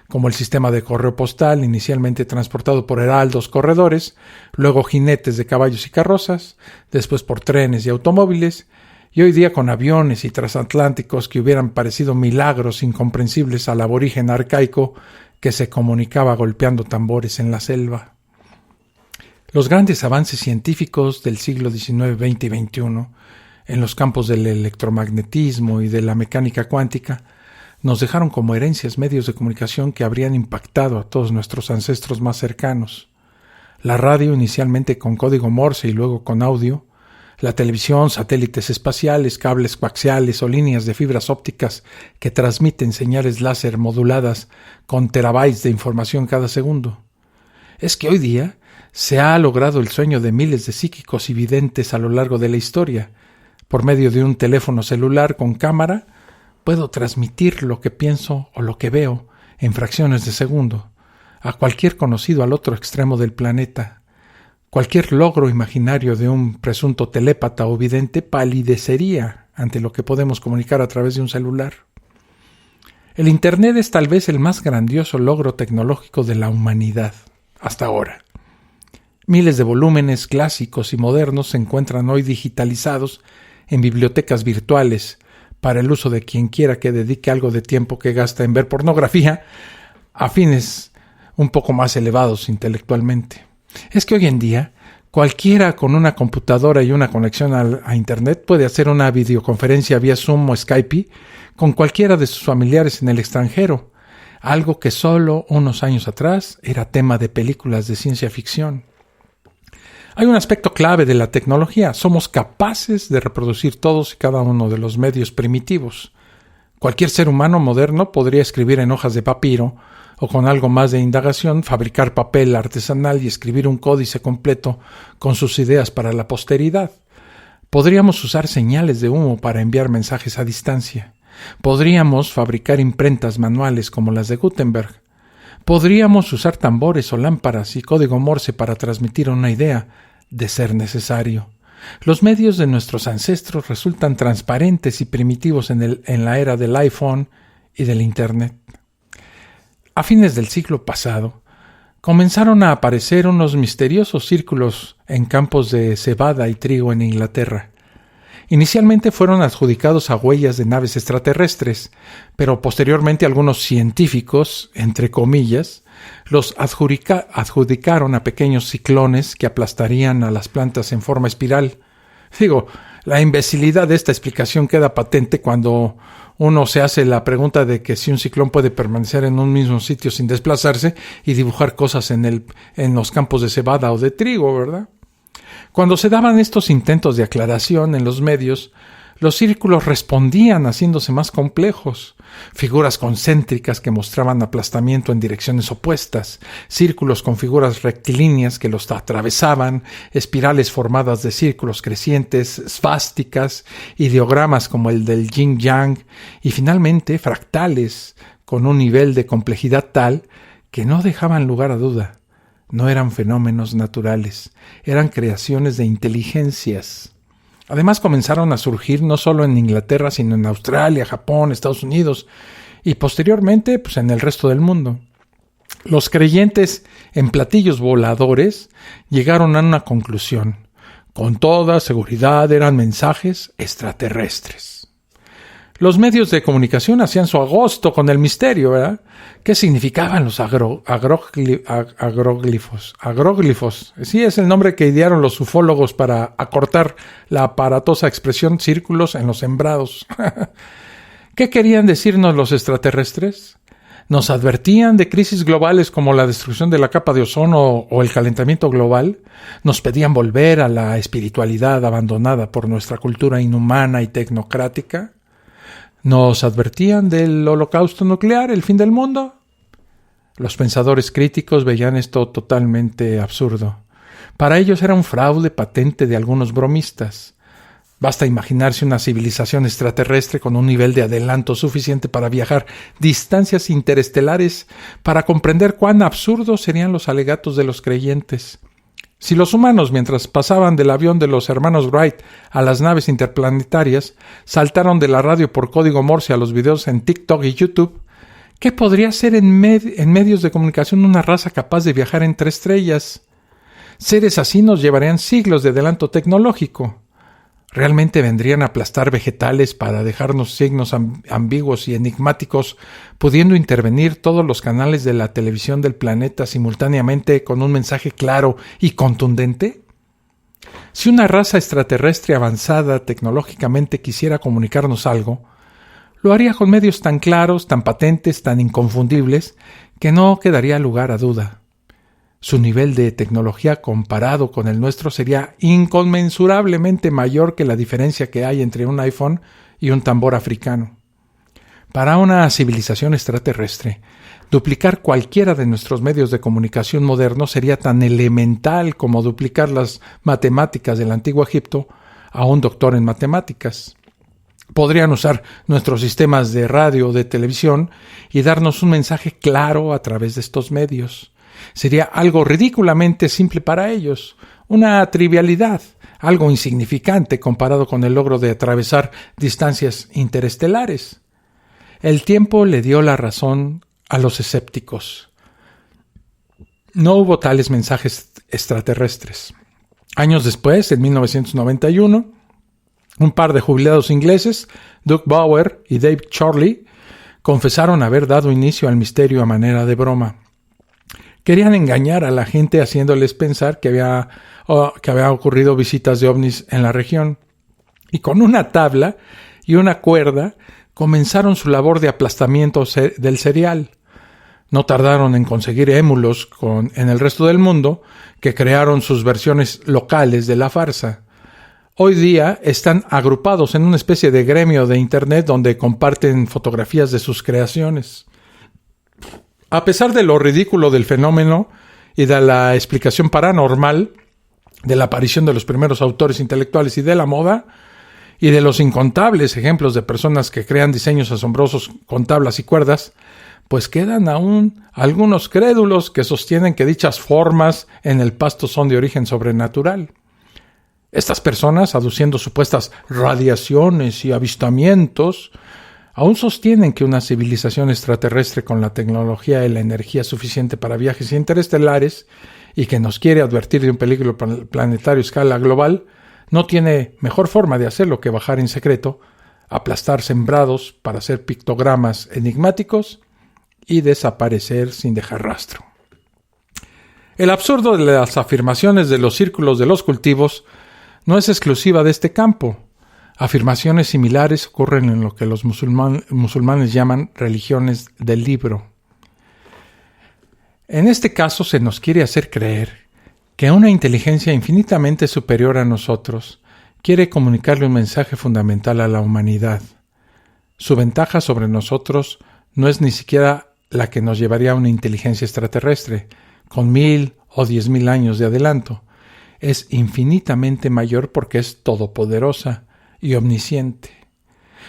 como el sistema de correo postal, inicialmente transportado por heraldos corredores, luego jinetes de caballos y carrozas, después por trenes y automóviles, y hoy día con aviones y transatlánticos que hubieran parecido milagros incomprensibles al aborigen arcaico que se comunicaba golpeando tambores en la selva. Los grandes avances científicos del siglo XIX, XX y XXI en los campos del electromagnetismo y de la mecánica cuántica nos dejaron como herencias medios de comunicación que habrían impactado a todos nuestros ancestros más cercanos. La radio, inicialmente con código Morse y luego con audio, la televisión, satélites espaciales, cables coaxiales o líneas de fibras ópticas que transmiten señales láser moduladas con terabytes de información cada segundo. Es que hoy día se ha logrado el sueño de miles de psíquicos y videntes a lo largo de la historia, Por medio de un teléfono celular con cámara, puedo transmitir lo que pienso o lo que veo en fracciones de segundo a cualquier conocido al otro extremo del planeta. Cualquier logro imaginario de un presunto telépata o vidente palidecería ante lo que podemos comunicar a través de un celular. El Internet es tal vez el más grandioso logro tecnológico de la humanidad hasta ahora. Miles de volúmenes clásicos y modernos se encuentran hoy digitalizados en bibliotecas virtuales para el uso de quien quiera que dedique algo de tiempo que gasta en ver pornografía a fines un poco más elevados intelectualmente. Es que hoy en día cualquiera con una computadora y una conexión a Internet puede hacer una videoconferencia vía Zoom o Skype con cualquiera de sus familiares en el extranjero, algo que solo unos años atrás era tema de películas de ciencia ficción. Hay un aspecto clave de la tecnología: somos capaces de reproducir todos y cada uno de los medios primitivos. Cualquier ser humano moderno podría escribir en hojas de papiro o con algo más de indagación, fabricar papel artesanal y escribir un códice completo con sus ideas para la posteridad. Podríamos usar señales de humo para enviar mensajes a distancia. Podríamos fabricar imprentas manuales como las de Gutenberg. Podríamos usar tambores o lámparas y código Morse para transmitir una idea, de ser necesario. Los medios de nuestros ancestros resultan transparentes y primitivos en la era del iPhone y del Internet. A fines del siglo pasado, comenzaron a aparecer unos misteriosos círculos en campos de cebada y trigo en Inglaterra. Inicialmente fueron adjudicados a huellas de naves extraterrestres, pero posteriormente algunos científicos, entre comillas, los adjudicaron a pequeños ciclones que aplastarían a las plantas en forma espiral. La imbecilidad de esta explicación queda patente cuando uno se hace la pregunta de que si un ciclón puede permanecer en un mismo sitio sin desplazarse y dibujar cosas en los campos de cebada o de trigo, ¿verdad? Cuando se daban estos intentos de aclaración en los medios, los círculos respondían haciéndose más complejos. Figuras concéntricas que mostraban aplastamiento en direcciones opuestas, círculos con figuras rectilíneas que los atravesaban, espirales formadas de círculos crecientes, svásticas, ideogramas como el del yin-yang y finalmente fractales con un nivel de complejidad tal que no dejaban lugar a duda. No eran fenómenos naturales, eran creaciones de inteligencias. Además comenzaron a surgir no solo en Inglaterra, sino en Australia, Japón, Estados Unidos y posteriormente en el resto del mundo. Los creyentes en platillos voladores llegaron a una conclusión: con toda seguridad eran mensajes extraterrestres. Los medios de comunicación hacían su agosto con el misterio, ¿verdad? ¿Qué significaban los agroglifos? Agroglifos. Sí, es el nombre que idearon los ufólogos para acortar la aparatosa expresión círculos en los sembrados. ¿Qué querían decirnos los extraterrestres? ¿Nos advertían de crisis globales como la destrucción de la capa de ozono o el calentamiento global? ¿Nos pedían volver a la espiritualidad abandonada por nuestra cultura inhumana y tecnocrática? ¿Nos advertían del holocausto nuclear, el fin del mundo? Los pensadores críticos veían esto totalmente absurdo. Para ellos era un fraude patente de algunos bromistas. Basta imaginarse una civilización extraterrestre con un nivel de adelanto suficiente para viajar distancias interestelares para comprender cuán absurdos serían los alegatos de los creyentes. Si los humanos, mientras pasaban del avión de los hermanos Wright a las naves interplanetarias, saltaron de la radio por código Morse a los videos en TikTok y YouTube, ¿qué podría ser en medios de comunicación una raza capaz de viajar entre estrellas? Seres así nos llevarían siglos de adelanto tecnológico. ¿Realmente vendrían a aplastar vegetales para dejarnos signos ambiguos y enigmáticos, pudiendo intervenir todos los canales de la televisión del planeta simultáneamente con un mensaje claro y contundente? Si una raza extraterrestre avanzada tecnológicamente quisiera comunicarnos algo, lo haría con medios tan claros, tan patentes, tan inconfundibles, que no quedaría lugar a duda. Su nivel de tecnología comparado con el nuestro sería inconmensurablemente mayor que la diferencia que hay entre un iPhone y un tambor africano. Para una civilización extraterrestre, duplicar cualquiera de nuestros medios de comunicación modernos sería tan elemental como duplicar las matemáticas del antiguo Egipto, a un doctor en matemáticas. Podrían usar nuestros sistemas de radio o de televisión y darnos un mensaje claro a través de estos medios. Sería algo ridículamente simple para ellos, una trivialidad, algo insignificante comparado con el logro de atravesar distancias interestelares. El tiempo le dio la razón a los escépticos. No hubo tales mensajes extraterrestres. Años después, en 1991, un par de jubilados ingleses, Doug Bower y Dave Charley, confesaron haber dado inicio al misterio a manera de broma. Querían engañar a la gente haciéndoles pensar que había ocurrido visitas de ovnis en la región. Y con una tabla y una cuerda comenzaron su labor de aplastamiento del cereal. No tardaron en conseguir émulos en el resto del mundo que crearon sus versiones locales de la farsa. Hoy día están agrupados en una especie de gremio de Internet donde comparten fotografías de sus creaciones. A pesar de lo ridículo del fenómeno y de la explicación paranormal de la aparición de los primeros autores intelectuales y de la moda, y de los incontables ejemplos de personas que crean diseños asombrosos con tablas y cuerdas, pues quedan aún algunos crédulos que sostienen que dichas formas en el pasto son de origen sobrenatural. Estas personas, aduciendo supuestas radiaciones y avistamientos, aún sostienen que una civilización extraterrestre con la tecnología y la energía suficiente para viajes interestelares y que nos quiere advertir de un peligro planetario a escala global, no tiene mejor forma de hacerlo que bajar en secreto, aplastar sembrados para hacer pictogramas enigmáticos y desaparecer sin dejar rastro. El absurdo de las afirmaciones de los círculos de los cultivos no es exclusiva de este campo. Afirmaciones similares ocurren en lo que los musulmanes llaman religiones del libro. En este caso se nos quiere hacer creer que una inteligencia infinitamente superior a nosotros quiere comunicarle un mensaje fundamental a la humanidad. Su ventaja sobre nosotros no es ni siquiera la que nos llevaría a una inteligencia extraterrestre, con 1000 o 10.000 años de adelanto. Es infinitamente mayor porque es todopoderosa y omnisciente.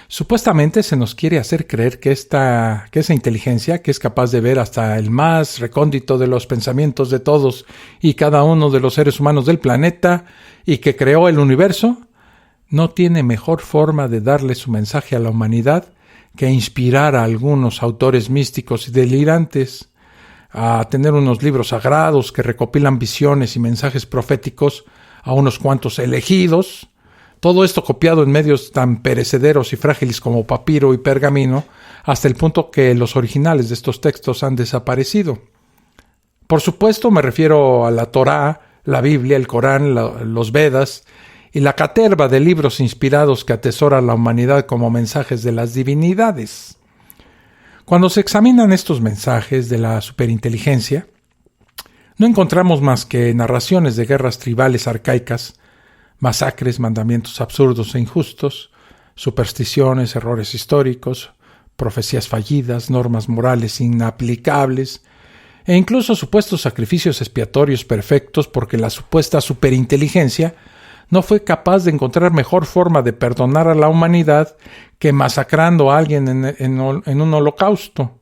Supuestamente se nos quiere hacer creer que esa inteligencia, que es capaz de ver hasta el más recóndito de los pensamientos de todos y cada uno de los seres humanos del planeta y que creó el universo, no tiene mejor forma de darle su mensaje a la humanidad que inspirar a algunos autores místicos y delirantes a tener unos libros sagrados que recopilan visiones y mensajes proféticos a unos cuantos elegidos. Todo esto copiado en medios tan perecederos y frágiles como papiro y pergamino, hasta el punto que los originales de estos textos han desaparecido. Por supuesto me refiero a la Torá, la Biblia, el Corán, los Vedas y la caterva de libros inspirados que atesora la humanidad como mensajes de las divinidades. Cuando se examinan estos mensajes de la superinteligencia, no encontramos más que narraciones de guerras tribales arcaicas, masacres, mandamientos absurdos e injustos, supersticiones, errores históricos, profecías fallidas, normas morales inaplicables e incluso supuestos sacrificios expiatorios perfectos porque la supuesta superinteligencia no fue capaz de encontrar mejor forma de perdonar a la humanidad que masacrando a alguien en un holocausto.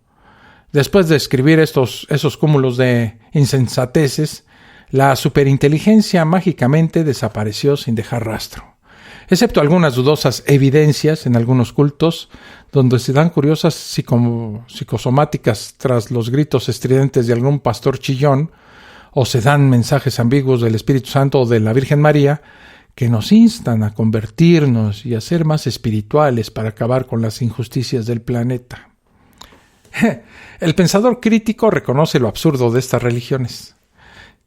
Después de escribir esos cúmulos de insensateces, la superinteligencia mágicamente desapareció sin dejar rastro, excepto algunas dudosas evidencias en algunos cultos, donde se dan curiosas psicosomáticas tras los gritos estridentes de algún pastor chillón, o se dan mensajes ambiguos del Espíritu Santo o de la Virgen María, que nos instan a convertirnos y a ser más espirituales para acabar con las injusticias del planeta. El pensador crítico reconoce lo absurdo de estas religiones.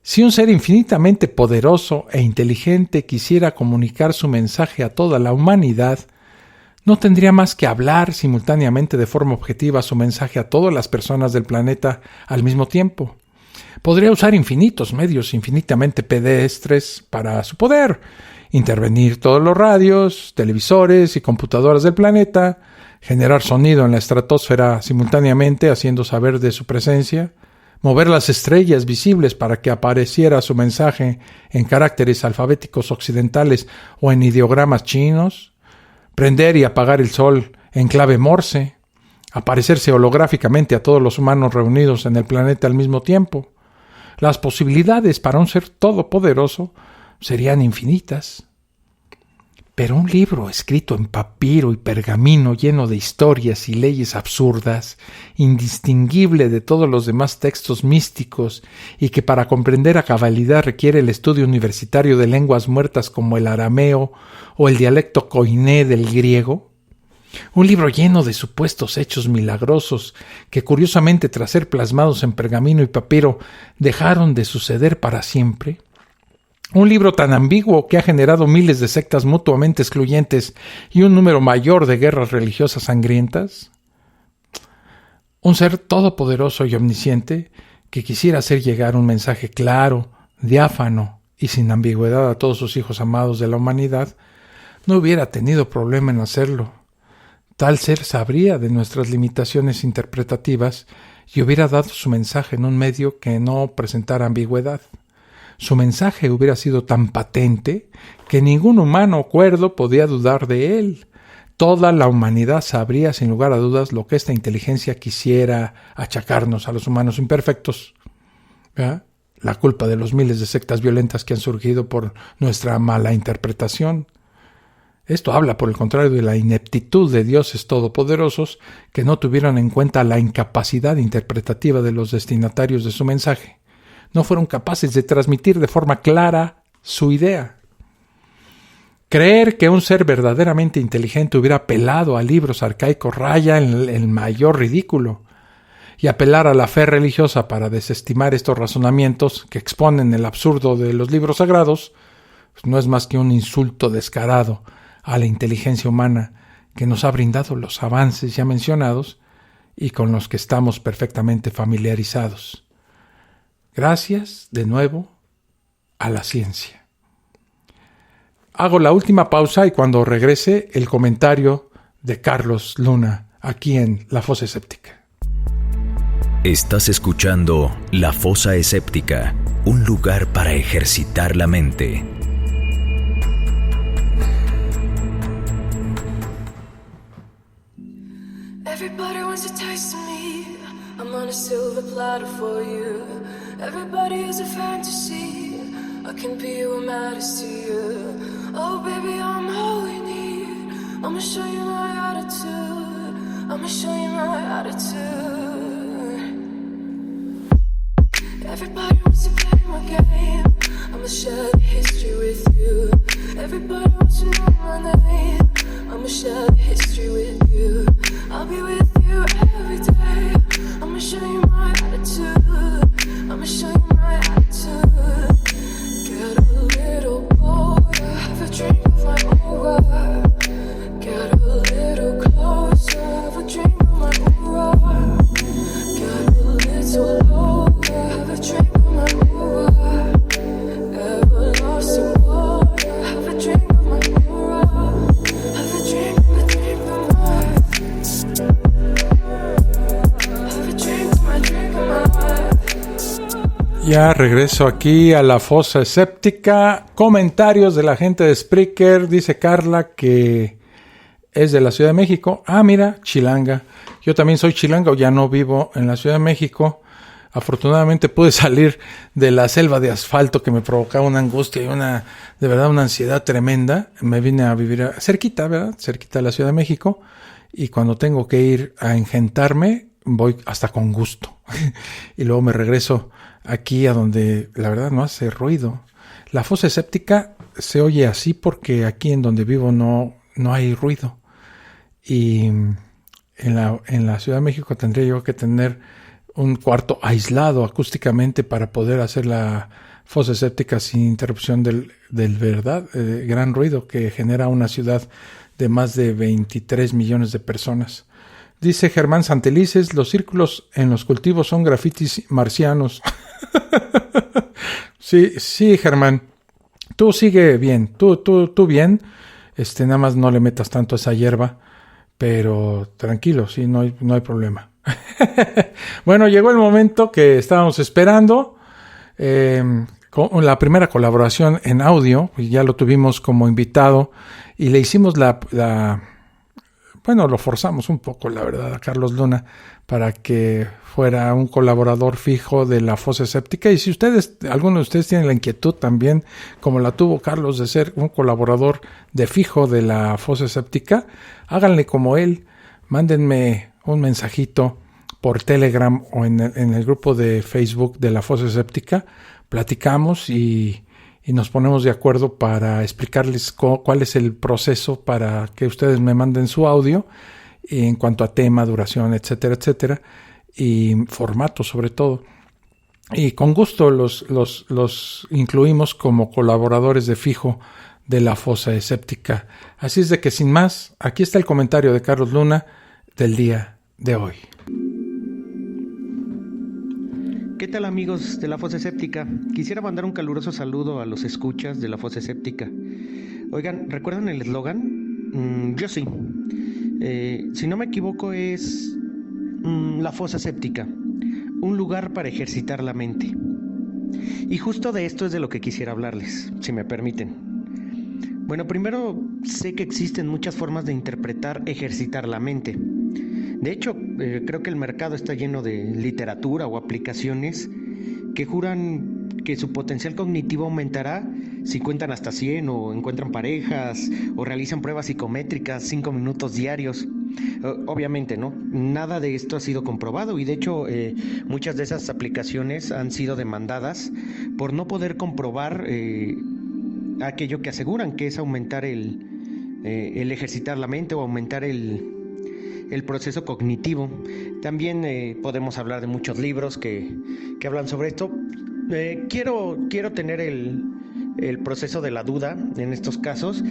Si un ser infinitamente poderoso e inteligente quisiera comunicar su mensaje a toda la humanidad, no tendría más que hablar simultáneamente de forma objetiva su mensaje a todas las personas del planeta al mismo tiempo. Podría usar infinitos medios infinitamente pedestres para su poder, intervenir todos los radios, televisores y computadoras del planeta, generar sonido en la estratosfera simultáneamente haciendo saber de su presencia, mover las estrellas visibles para que apareciera su mensaje en caracteres alfabéticos occidentales o en ideogramas chinos, prender y apagar el sol en clave Morse, aparecerse holográficamente a todos los humanos reunidos en el planeta al mismo tiempo. Las posibilidades para un ser todopoderoso serían infinitas. Pero un libro escrito en papiro y pergamino lleno de historias y leyes absurdas, indistinguible de todos los demás textos místicos y que para comprender a cabalidad requiere el estudio universitario de lenguas muertas como el arameo o el dialecto koiné del griego, un libro lleno de supuestos hechos milagrosos que curiosamente tras ser plasmados en pergamino y papiro dejaron de suceder para siempre. Un libro tan ambiguo que ha generado miles de sectas mutuamente excluyentes y un número mayor de guerras religiosas sangrientas. Un ser todopoderoso y omnisciente que quisiera hacer llegar un mensaje claro, diáfano y sin ambigüedad a todos sus hijos amados de la humanidad, no hubiera tenido problema en hacerlo. Tal ser sabría de nuestras limitaciones interpretativas y hubiera dado su mensaje en un medio que no presentara ambigüedad. Su mensaje hubiera sido tan patente que ningún humano cuerdo podía dudar de él. Toda la humanidad sabría sin lugar a dudas lo que esta inteligencia quisiera achacarnos a los humanos imperfectos. ¿Verdad? La culpa de los miles de sectas violentas que han surgido por nuestra mala interpretación. Esto habla, por el contrario, de la ineptitud de dioses todopoderosos que no tuvieron en cuenta la incapacidad interpretativa de los destinatarios de su mensaje. No fueron capaces de transmitir de forma clara su idea. Creer que un ser verdaderamente inteligente hubiera apelado a libros arcaicos raya en el mayor ridículo, y apelar a la fe religiosa para desestimar estos razonamientos que exponen el absurdo de los libros sagrados, pues no es más que un insulto descarado a la inteligencia humana que nos ha brindado los avances ya mencionados y con los que estamos perfectamente familiarizados. Gracias, de nuevo, a la ciencia. Hago la última pausa y cuando regrese el comentario de Carlos Luna, aquí en La Fosa Escéptica. Estás escuchando La Fosa Escéptica, un lugar para ejercitar la mente. Everybody wants a taste of me. I'm on a silver platter for you. Everybody is a fantasy. I can be what matters to you. Oh baby, I'm all you need. I'ma show you my attitude. I'ma show you my attitude. Everybody wants to play my game. I'ma share the history with you. Everybody wants to know my name. I'ma share the history with you. I'll be with you every day. I'ma show you my attitude. I'ma show you my attitude. Get a little bolder, have a drink of my aura. Get a little closer, have a drink of my aura. Get a little lower, have a drink of my aura. Everlasting water, have a drink of my aura. Have a drink of my drink of my. Have a drink of my drink of my. Ya regreso aquí a La Fosa Escéptica. Comentarios de la gente de Spreaker. Dice Carla que es de la Ciudad de México. Ah, mira, chilanga. Yo también soy chilanga, ya no vivo en la Ciudad de México. Afortunadamente pude salir de la selva de asfalto que me provocaba una angustia y de verdad una ansiedad tremenda. Me vine a vivir cerquita, ¿verdad? Cerquita de la Ciudad de México. Y cuando tengo que ir a engentarme, voy hasta con gusto. Y luego me regreso aquí a donde la verdad no hace ruido. La Fosa Escéptica se oye así porque aquí en donde vivo no hay ruido. Y en la Ciudad de México tendría yo que tener un cuarto aislado acústicamente para poder hacer la Fosa Escéptica sin interrupción del gran ruido que genera una ciudad de más de 23 millones de personas. Dice Germán Santelices, los círculos en los cultivos son grafitis marcianos. Sí, Germán. Tú sigue bien, tú bien. Nada más no le metas tanto a esa hierba, pero tranquilo, sí, no hay problema. Bueno, llegó el momento que estábamos esperando. Con la primera colaboración en audio, y ya lo tuvimos como invitado y le hicimos bueno, lo forzamos un poco, la verdad, a Carlos Luna para que fuera un colaborador fijo de la Fosa Escéptica. Y si alguno de ustedes tiene la inquietud también, como la tuvo Carlos, de ser un colaborador de fijo de la Fosa Escéptica, háganle como él, mándenme un mensajito por Telegram o en el grupo de Facebook de la Fosa Escéptica, platicamos y nos ponemos de acuerdo para explicarles cuál es el proceso para que ustedes me manden su audio en cuanto a tema, duración, etcétera, etcétera, y formato sobre todo. Y con gusto los incluimos como colaboradores de fijo de la Fosa Escéptica. Así es de que sin más, aquí está el comentario de Carlos Luna del día de hoy. ¿Qué tal, amigos de la Fosa Escéptica? Quisiera mandar un caluroso saludo a los escuchas de la Fosa Escéptica. Oigan, ¿recuerdan el eslogan? Yo sí. Si no me equivoco es la Fosa Escéptica, un lugar para ejercitar la mente. Y justo de esto es de lo que quisiera hablarles, si me permiten. Bueno, primero, sé que existen muchas formas de interpretar ejercitar la mente. De hecho, creo que el mercado está lleno de literatura o aplicaciones que juran que su potencial cognitivo aumentará si cuentan hasta 100 o encuentran parejas o realizan pruebas psicométricas 5 minutos diarios. Obviamente, ¿no? Nada de esto ha sido comprobado y de hecho muchas de esas aplicaciones han sido demandadas por no poder comprobar aquello que aseguran, que es aumentar el ejercitar la mente o aumentar el proceso cognitivo. También podemos hablar de muchos libros que hablan sobre esto. Quiero tener el proceso de la duda en estos casos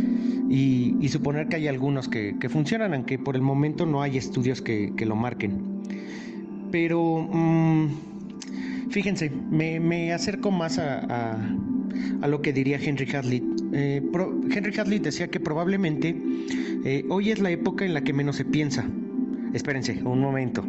y suponer que hay algunos que funcionan, aunque por el momento no hay estudios que lo marquen. Pero fíjense, me acerco más a lo que diría Henry Hazlitt. Henry Hazlitt decía que probablemente hoy es la época en la que menos se piensa. Espérense un momento.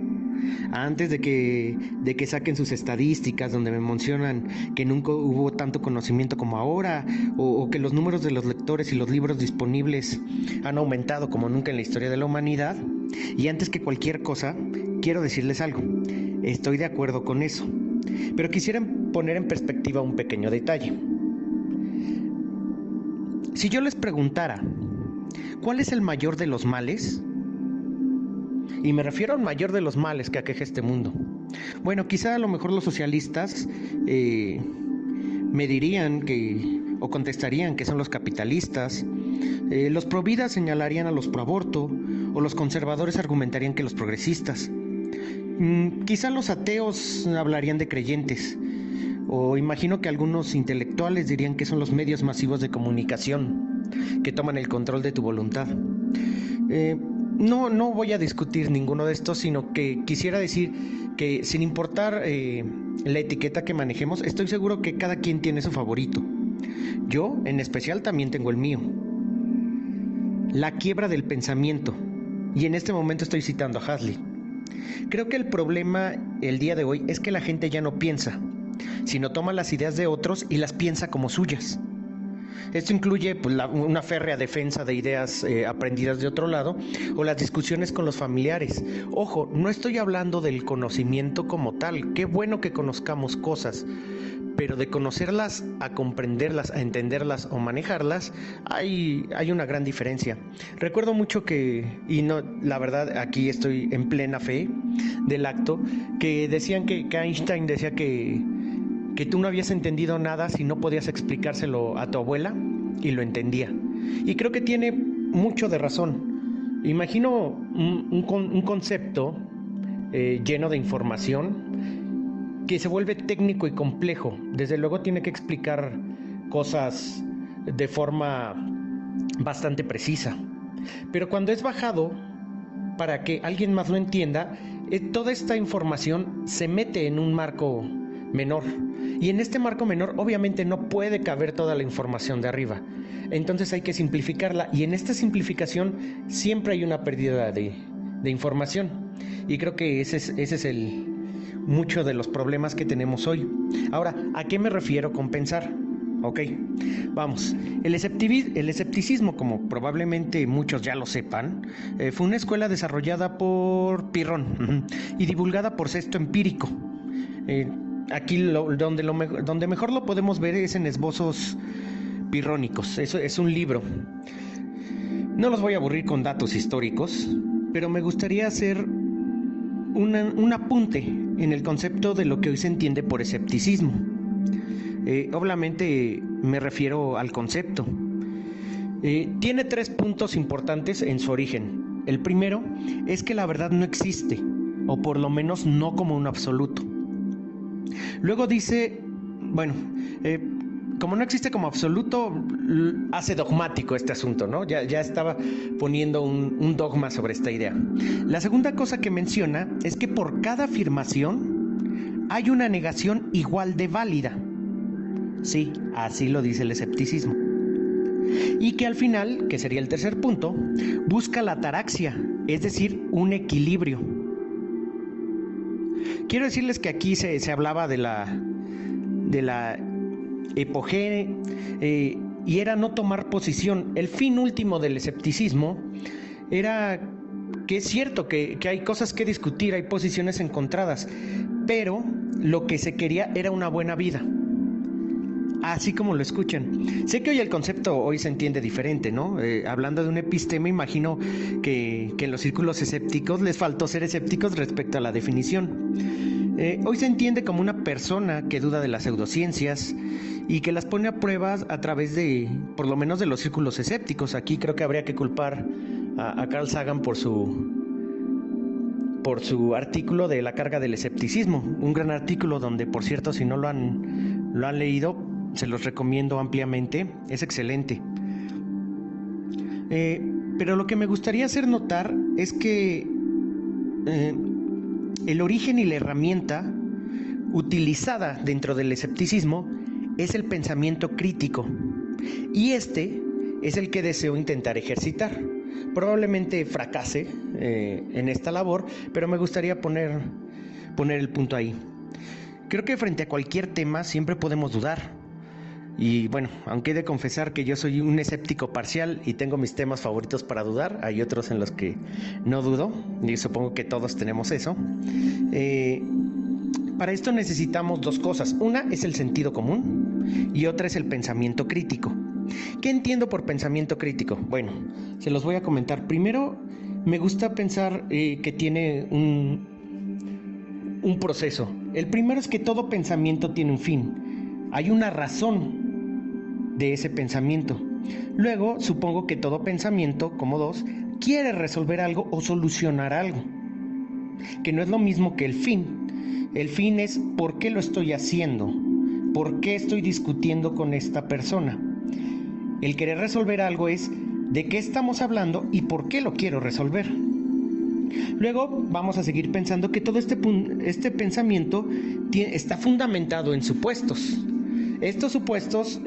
Antes de que saquen sus estadísticas donde me mencionan que nunca hubo tanto conocimiento como ahora, o que los números de los lectores y los libros disponibles han aumentado como nunca en la historia de la humanidad, y antes que cualquier cosa, quiero decirles algo. Estoy de acuerdo con eso, pero quisiera poner en perspectiva un pequeño detalle. Si yo les preguntara, ¿cuál es el mayor de los males? Y me refiero al mayor de los males que aqueja este mundo. Bueno, quizá a lo mejor los socialistas me dirían o contestarían que son los capitalistas, los providas señalarían a los proaborto, o los conservadores argumentarían que los progresistas. Quizá los ateos hablarían de creyentes, o imagino que algunos intelectuales dirían que son los medios masivos de comunicación que toman el control de tu voluntad. No voy a discutir ninguno de estos, sino que quisiera decir que sin importar la etiqueta que manejemos, estoy seguro que cada quien tiene su favorito. Yo, en especial, también tengo el mío. La quiebra del pensamiento. Y en este momento estoy citando a Hazlitt. Creo que el problema el día de hoy es que la gente ya no piensa, sino toma las ideas de otros y las piensa como suyas. Esto incluye una férrea defensa de ideas aprendidas de otro lado o las discusiones con los familiares. Ojo, no estoy hablando del conocimiento como tal. Qué bueno que conozcamos cosas, pero de conocerlas a comprenderlas, a entenderlas o manejarlas, hay una gran diferencia. Recuerdo mucho la verdad aquí estoy en plena fe del acto, que decían que Einstein decía que tú no habías entendido nada si no podías explicárselo a tu abuela, y lo entendía. Y creo que tiene mucho de razón. Imagino un concepto lleno de información que se vuelve técnico y complejo. Desde luego tiene que explicar cosas de forma bastante precisa. Pero cuando es bajado para que alguien más lo entienda, toda esta información se mete en un marco menor. Y en este marco menor obviamente no puede caber toda la información de arriba. Entonces hay que simplificarla, y en esta simplificación siempre hay una pérdida información. Y creo que ese es mucho de los problemas que tenemos hoy. Ahora, ¿a qué me refiero con pensar? Ok, vamos. El escepticismo, como probablemente muchos ya lo sepan, fue una escuela desarrollada por Pirrón y divulgada por Sexto Empírico. Aquí donde mejor lo podemos ver es en Esbozos Pirrónicos. Eso es un libro. No los voy a aburrir con datos históricos, pero me gustaría hacer un apunte en el concepto de lo que hoy se entiende por escepticismo. Obviamente me refiero al concepto. Tiene 3 puntos importantes en su origen. El primero es que la verdad no existe, o por lo menos no como un absoluto. Luego dice, como no existe como absoluto, hace dogmático este asunto, ¿no? Ya estaba poniendo un dogma sobre esta idea. La segunda cosa que menciona es que por cada afirmación hay una negación igual de válida. Sí, así lo dice el escepticismo. Y que al final, que sería el tercer punto, busca la ataraxia, es decir, un equilibrio. Quiero decirles que aquí se hablaba de la epogée y era no tomar posición. El fin último del escepticismo era que es cierto que hay cosas que discutir, hay posiciones encontradas, pero lo que se quería era una buena vida. Así como lo escuchan. Sé que hoy el concepto hoy se entiende diferente, ¿no? Hablando de un epistema, imagino que en los círculos escépticos les faltó ser escépticos respecto a la definición. Hoy se entiende como una persona que duda de las pseudociencias y que las pone a prueba a través de, por lo menos, de los círculos escépticos. Aquí creo que habría que culpar a Carl Sagan por su artículo de La carga del escepticismo, un gran artículo donde, por cierto, si no lo han leído, se los recomiendo ampliamente, es excelente. Pero lo que me gustaría hacer notar es que el origen y la herramienta utilizada dentro del escepticismo es el pensamiento crítico, y este es el que deseo intentar ejercitar. Probablemente fracase en esta labor, pero me gustaría poner el punto ahí. Creo que frente a cualquier tema siempre podemos dudar. Y bueno, aunque he de confesar que yo soy un escéptico parcial y tengo mis temas favoritos para dudar, hay otros en los que no dudo, y supongo que todos tenemos eso. Para esto necesitamos 2 cosas. Una es el sentido común y otra es el pensamiento crítico. ¿Qué entiendo por pensamiento crítico? Bueno, se los voy a comentar. Primero, me gusta pensar que tiene un proceso. El primero es que todo pensamiento tiene un fin. Hay una razón de ese pensamiento. Luego, supongo que todo pensamiento, como 2, quiere resolver algo o solucionar algo, que no es lo mismo que el fin. El fin es ¿por qué lo estoy haciendo? ¿Por qué estoy discutiendo con esta persona? El querer resolver algo es ¿de qué estamos hablando y por qué lo quiero resolver? Luego vamos a seguir pensando que todo este pensamiento está fundamentado en supuestos. Estos supuestos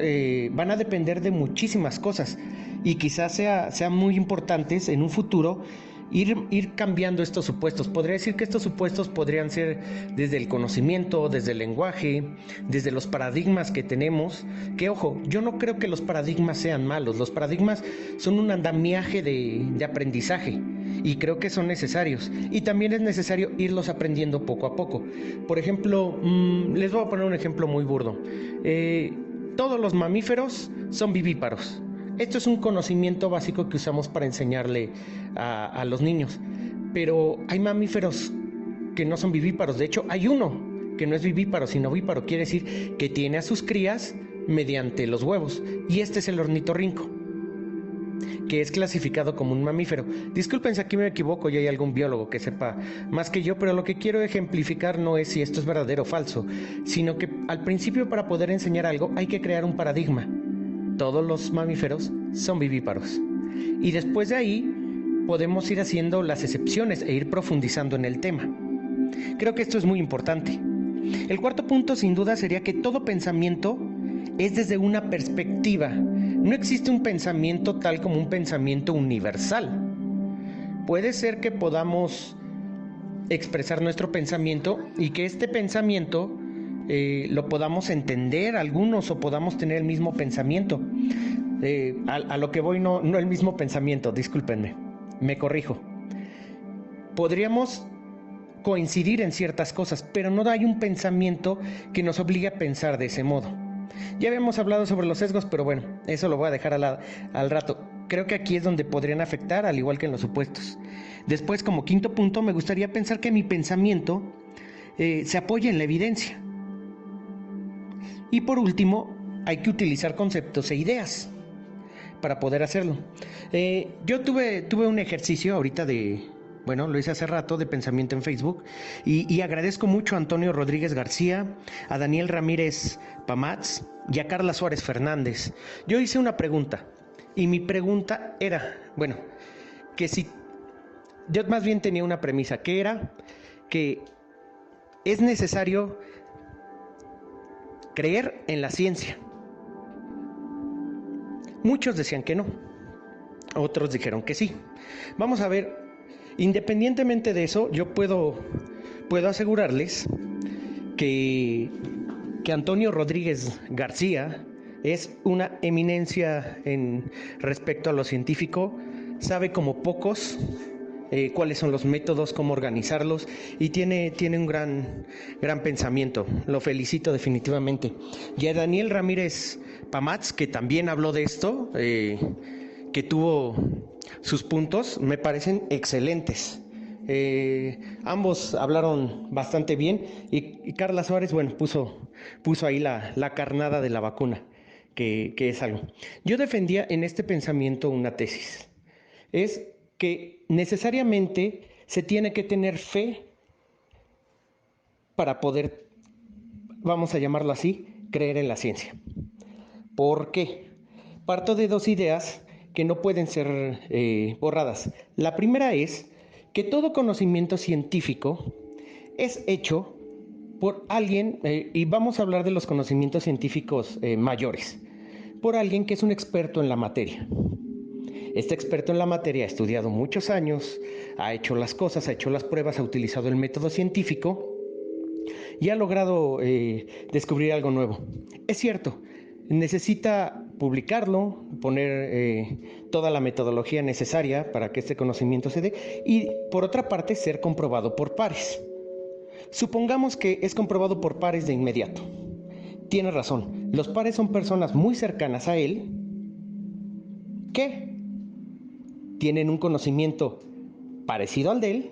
van a depender de muchísimas cosas y quizás sean muy importantes en un futuro ir cambiando estos supuestos. Podría decir que estos supuestos podrían ser desde el conocimiento, desde el lenguaje, desde los paradigmas que tenemos. Que ojo, yo no creo que los paradigmas sean malos. Los paradigmas son un andamiaje de aprendizaje y creo que son necesarios. Y también es necesario irlos aprendiendo poco a poco. Por ejemplo, les voy a poner un ejemplo muy burdo. Todos los mamíferos son vivíparos. Esto es un conocimiento básico que usamos para enseñarle a los niños. Pero hay mamíferos que no son vivíparos. De hecho, hay uno que no es vivíparo, sino ovíparo. Quiere decir que tiene a sus crías mediante los huevos. Y este es el ornitorrinco, que es clasificado como un mamífero. Disculpen si aquí me equivoco y hay algún biólogo que sepa más que yo, pero lo que quiero ejemplificar no es si esto es verdadero o falso, sino que al principio, para poder enseñar algo, hay que crear un paradigma. Todos los mamíferos son vivíparos. Y después de ahí podemos ir haciendo las excepciones e ir profundizando en el tema. Creo que esto es muy importante. El cuarto punto, sin duda, sería que todo pensamiento es desde una perspectiva. No existe un pensamiento tal como un pensamiento universal. Puede ser que podamos expresar nuestro pensamiento y que este pensamiento lo podamos entender algunos o podamos tener el mismo pensamiento. A lo que voy, no el mismo pensamiento, discúlpenme, me corrijo. Podríamos coincidir en ciertas cosas, pero no hay un pensamiento que nos obligue a pensar de ese modo. Ya habíamos hablado sobre los sesgos, pero bueno, eso lo voy a dejar al rato. Creo que aquí es donde podrían afectar, al igual que en los supuestos. Después, como quinto punto, me gustaría pensar que mi pensamiento se apoya en la evidencia. Y por último, hay que utilizar conceptos e ideas para poder hacerlo. Yo tuve un ejercicio ahorita lo hice hace rato, de pensamiento en Facebook, y agradezco mucho a Antonio Rodríguez García, a Daniel Ramírez Pamats y a Carla Suárez Fernández. Yo hice una pregunta, y mi pregunta era, que si, yo más bien tenía una premisa, que era que es necesario creer en la ciencia. Muchos decían que no, otros dijeron que sí. Vamos a ver, independientemente de eso, yo puedo asegurarles que Antonio Rodríguez García es una eminencia en respecto a lo científico, sabe como pocos cuáles son los métodos, cómo organizarlos, y tiene un gran pensamiento. Lo felicito definitivamente. Y a Daniel Ramírez Pamats, que también habló de esto, que tuvo sus puntos, me parecen excelentes. Ambos hablaron bastante bien, y Carla Suárez, puso ahí la carnada de la vacuna, que es algo. Yo defendía en este pensamiento una tesis. Es que necesariamente se tiene que tener fe para poder, vamos a llamarlo así, creer en la ciencia. ¿Por qué? Parto de dos ideas que no pueden ser borradas. La primera es que todo conocimiento científico es hecho por alguien, y vamos a hablar de los conocimientos científicos mayores, por alguien que es un experto en la materia. Este experto en la materia ha estudiado muchos años, ha hecho las cosas, ha hecho las pruebas, ha utilizado el método científico y ha logrado descubrir algo nuevo. Es cierto, necesita publicarlo, poner toda la metodología necesaria para que este conocimiento se dé, y por otra parte ser comprobado por pares. Supongamos que es comprobado por pares de inmediato. Tiene razón, los pares son personas muy cercanas a él que tienen un conocimiento parecido al de él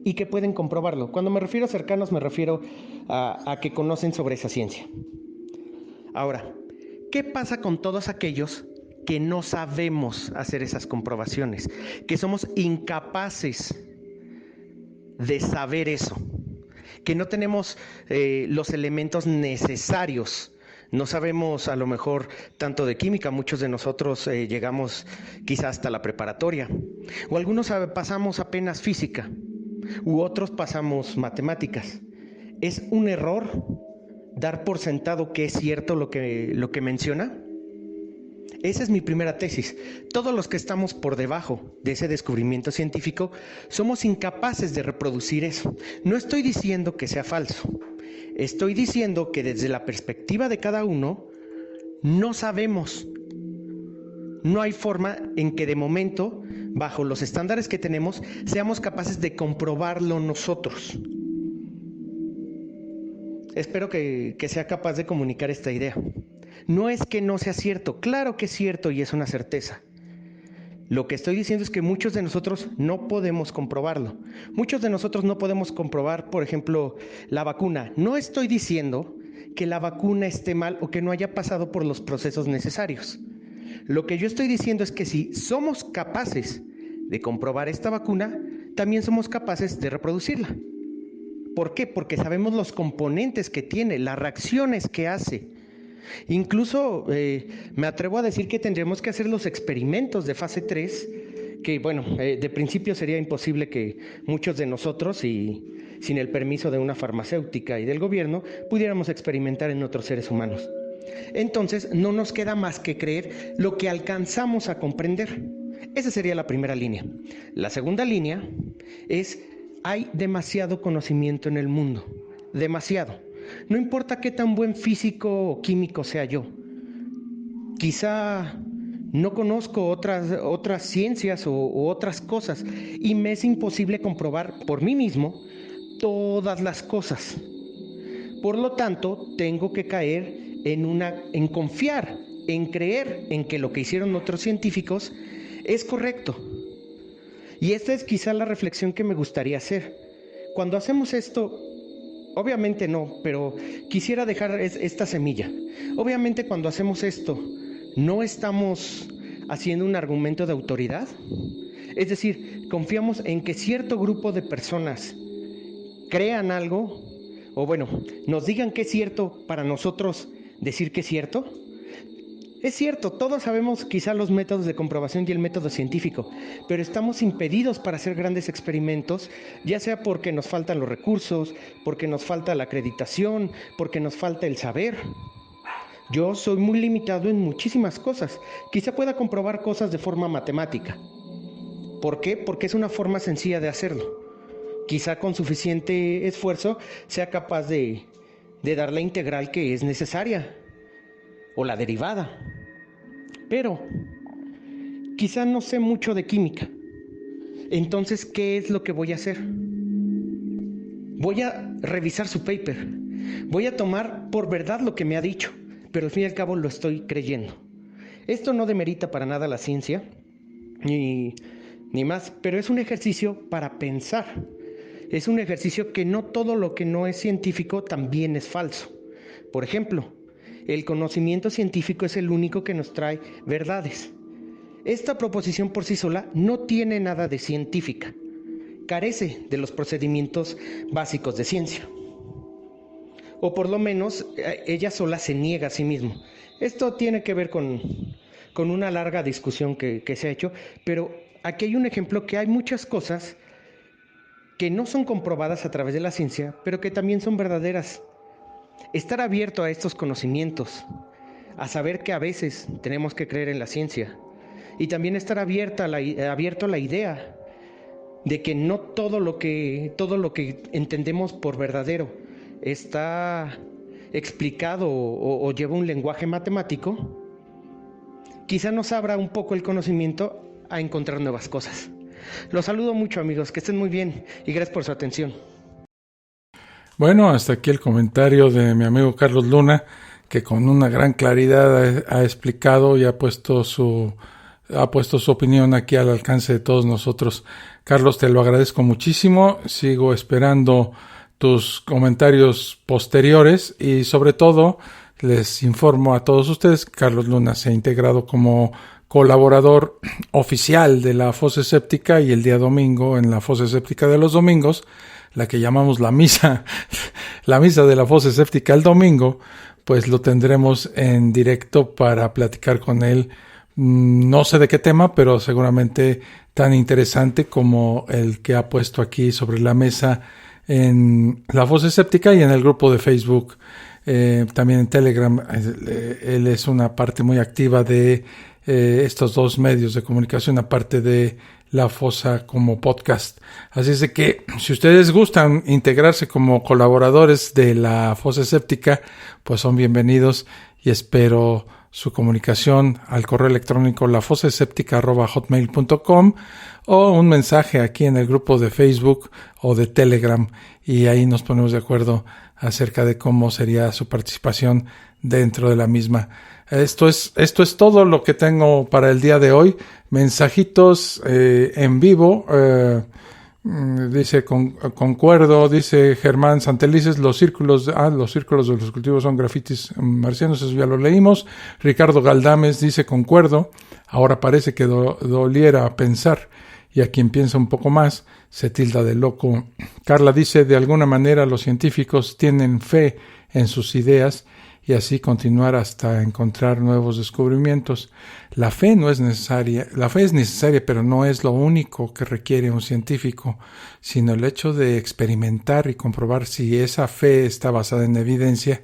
y que pueden comprobarlo. Cuando me refiero a cercanos, me refiero a que conocen sobre esa ciencia. Ahora, ¿qué pasa con todos aquellos que no sabemos hacer esas comprobaciones? Que somos incapaces de saber eso, que no tenemos los elementos necesarios. No sabemos a lo mejor tanto de química, muchos de nosotros llegamos quizás hasta la preparatoria, o algunos pasamos apenas física, u otros pasamos matemáticas. ¿Es un error dar por sentado que es cierto lo que menciona? Esa es mi primera tesis. Todos los que estamos por debajo de ese descubrimiento científico somos incapaces de reproducir eso. No estoy diciendo que sea falso. Estoy diciendo que desde la perspectiva de cada uno, no sabemos. No hay forma en que de momento, bajo los estándares que tenemos, seamos capaces de comprobarlo nosotros. Espero que sea capaz de comunicar esta idea. No es que no sea cierto, claro que es cierto y es una certeza. Lo que estoy diciendo es que muchos de nosotros no podemos comprobarlo. Muchos de nosotros no podemos comprobar, por ejemplo, la vacuna. No estoy diciendo que la vacuna esté mal o que no haya pasado por los procesos necesarios. Lo que yo estoy diciendo es que si somos capaces de comprobar esta vacuna, también somos capaces de reproducirla. ¿Por qué? Porque sabemos los componentes que tiene, las reacciones que hace. Incluso me atrevo a decir que tendremos que hacer los experimentos de fase 3, que de principio sería imposible que muchos de nosotros, y sin el permiso de una farmacéutica y del gobierno, pudiéramos experimentar en otros seres humanos. Entonces no nos queda más que creer lo que alcanzamos a comprender. Esa sería la primera línea. La segunda línea es: hay demasiado conocimiento en el mundo. Demasiado. No importa qué tan buen físico o químico sea yo. Quizá no conozco otras ciencias o otras cosas y me es imposible comprobar por mí mismo todas las cosas. Por lo tanto, tengo que caer en confiar, en creer en que lo que hicieron otros científicos es correcto. Y esta es quizá la reflexión que me gustaría hacer. Cuando hacemos esto, obviamente no, pero quisiera dejar esta semilla. Obviamente cuando hacemos esto, ¿no estamos haciendo un argumento de autoridad? Es decir, confiamos en que cierto grupo de personas crean algo, o bueno, nos digan que es cierto para nosotros decir que es cierto. Es cierto, todos sabemos quizá los métodos de comprobación y el método científico, pero estamos impedidos para hacer grandes experimentos, ya sea porque nos faltan los recursos, porque nos falta la acreditación, porque nos falta el saber. Yo soy muy limitado en muchísimas cosas. Quizá pueda comprobar cosas de forma matemática. ¿Por qué? Porque es una forma sencilla de hacerlo. Quizá con suficiente esfuerzo sea capaz de dar la integral que es necesaria, o la derivada. Pero quizá no sé mucho de química. Entonces, ¿qué es lo que voy a hacer? Voy a revisar su paper. Voy a tomar por verdad lo que me ha dicho, pero al fin y al cabo lo estoy creyendo. Esto no demerita para nada la ciencia, ni más, pero es un ejercicio para pensar. Es un ejercicio que no todo lo que no es científico también es falso. Por ejemplo, el conocimiento científico es el único que nos trae verdades. Esta proposición por sí sola no tiene nada de científica. Carece de los procedimientos básicos de ciencia. O por lo menos, ella sola se niega a sí misma. Esto tiene que ver con una larga discusión que se ha hecho, pero aquí hay un ejemplo que hay muchas cosas que no son comprobadas a través de la ciencia, pero que también son verdaderas. Estar abierto a estos conocimientos, a saber que a veces tenemos que creer en la ciencia, y también estar abierto a la idea de que no todo lo que entendemos por verdadero está explicado o lleva un lenguaje matemático. Quizá nos abra un poco el conocimiento a encontrar nuevas cosas. Los saludo mucho, amigos, que estén muy bien y gracias por su atención. Bueno, hasta aquí el comentario de mi amigo Carlos Luna, que con una gran claridad ha explicado y ha puesto su opinión aquí al alcance de todos nosotros. Carlos, te lo agradezco muchísimo. Sigo esperando tus comentarios posteriores y sobre todo les informo a todos ustedes que Carlos Luna se ha integrado como colaborador oficial de la Fosa Escéptica y el día domingo en la Fosa Escéptica de los domingos, la que llamamos la misa de la Fosa Escéptica el domingo, pues lo tendremos en directo para platicar con él. No sé de qué tema, pero seguramente tan interesante como el que ha puesto aquí sobre la mesa en la Fosa Escéptica y en el grupo de Facebook, también en Telegram. Él es una parte muy activa de estos dos medios de comunicación, aparte de La Fosa como podcast. Así es de que si ustedes gustan integrarse como colaboradores de la Fosa Escéptica, pues son bienvenidos y espero su comunicación al correo electrónico lafosaescéptica@hotmail.com o un mensaje aquí en el grupo de Facebook o de Telegram, y ahí nos ponemos de acuerdo acerca de cómo sería su participación dentro de la misma. Esto es todo lo que tengo para el día de hoy. Mensajitos en vivo. Dice concuerdo, dice Germán Santelices, los círculos de los cultivos son grafitis marcianos, eso ya lo leímos. Ricardo Galdames dice concuerdo, ahora parece que doliera pensar, y a quien piensa un poco más se tilda de loco. Carla dice, de alguna manera los científicos tienen fe en sus ideas y así continuar hasta encontrar nuevos descubrimientos. La fe no es necesaria, la fe es necesaria, pero no es lo único que requiere un científico, sino el hecho de experimentar y comprobar si esa fe está basada en evidencia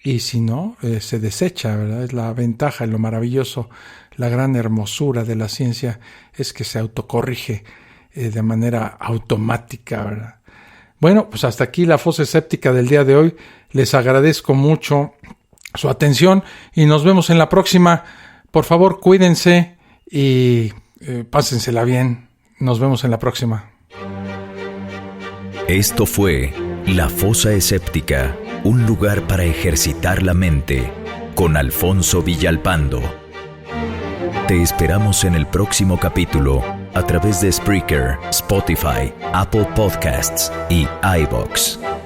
y si no, se desecha, ¿verdad? Es la ventaja, lo maravilloso, la gran hermosura de la ciencia es que se autocorrige de manera automática, ¿verdad? Bueno, pues hasta aquí la fosa escéptica del día de hoy. Les agradezco mucho su atención y nos vemos en la próxima. Por favor, cuídense y pásensela bien. Nos vemos en la próxima. Esto fue La Fosa Escéptica, un lugar para ejercitar la mente, con Alfonso Villalpando. Te esperamos en el próximo capítulo a través de Spreaker, Spotify, Apple Podcasts y iVoox.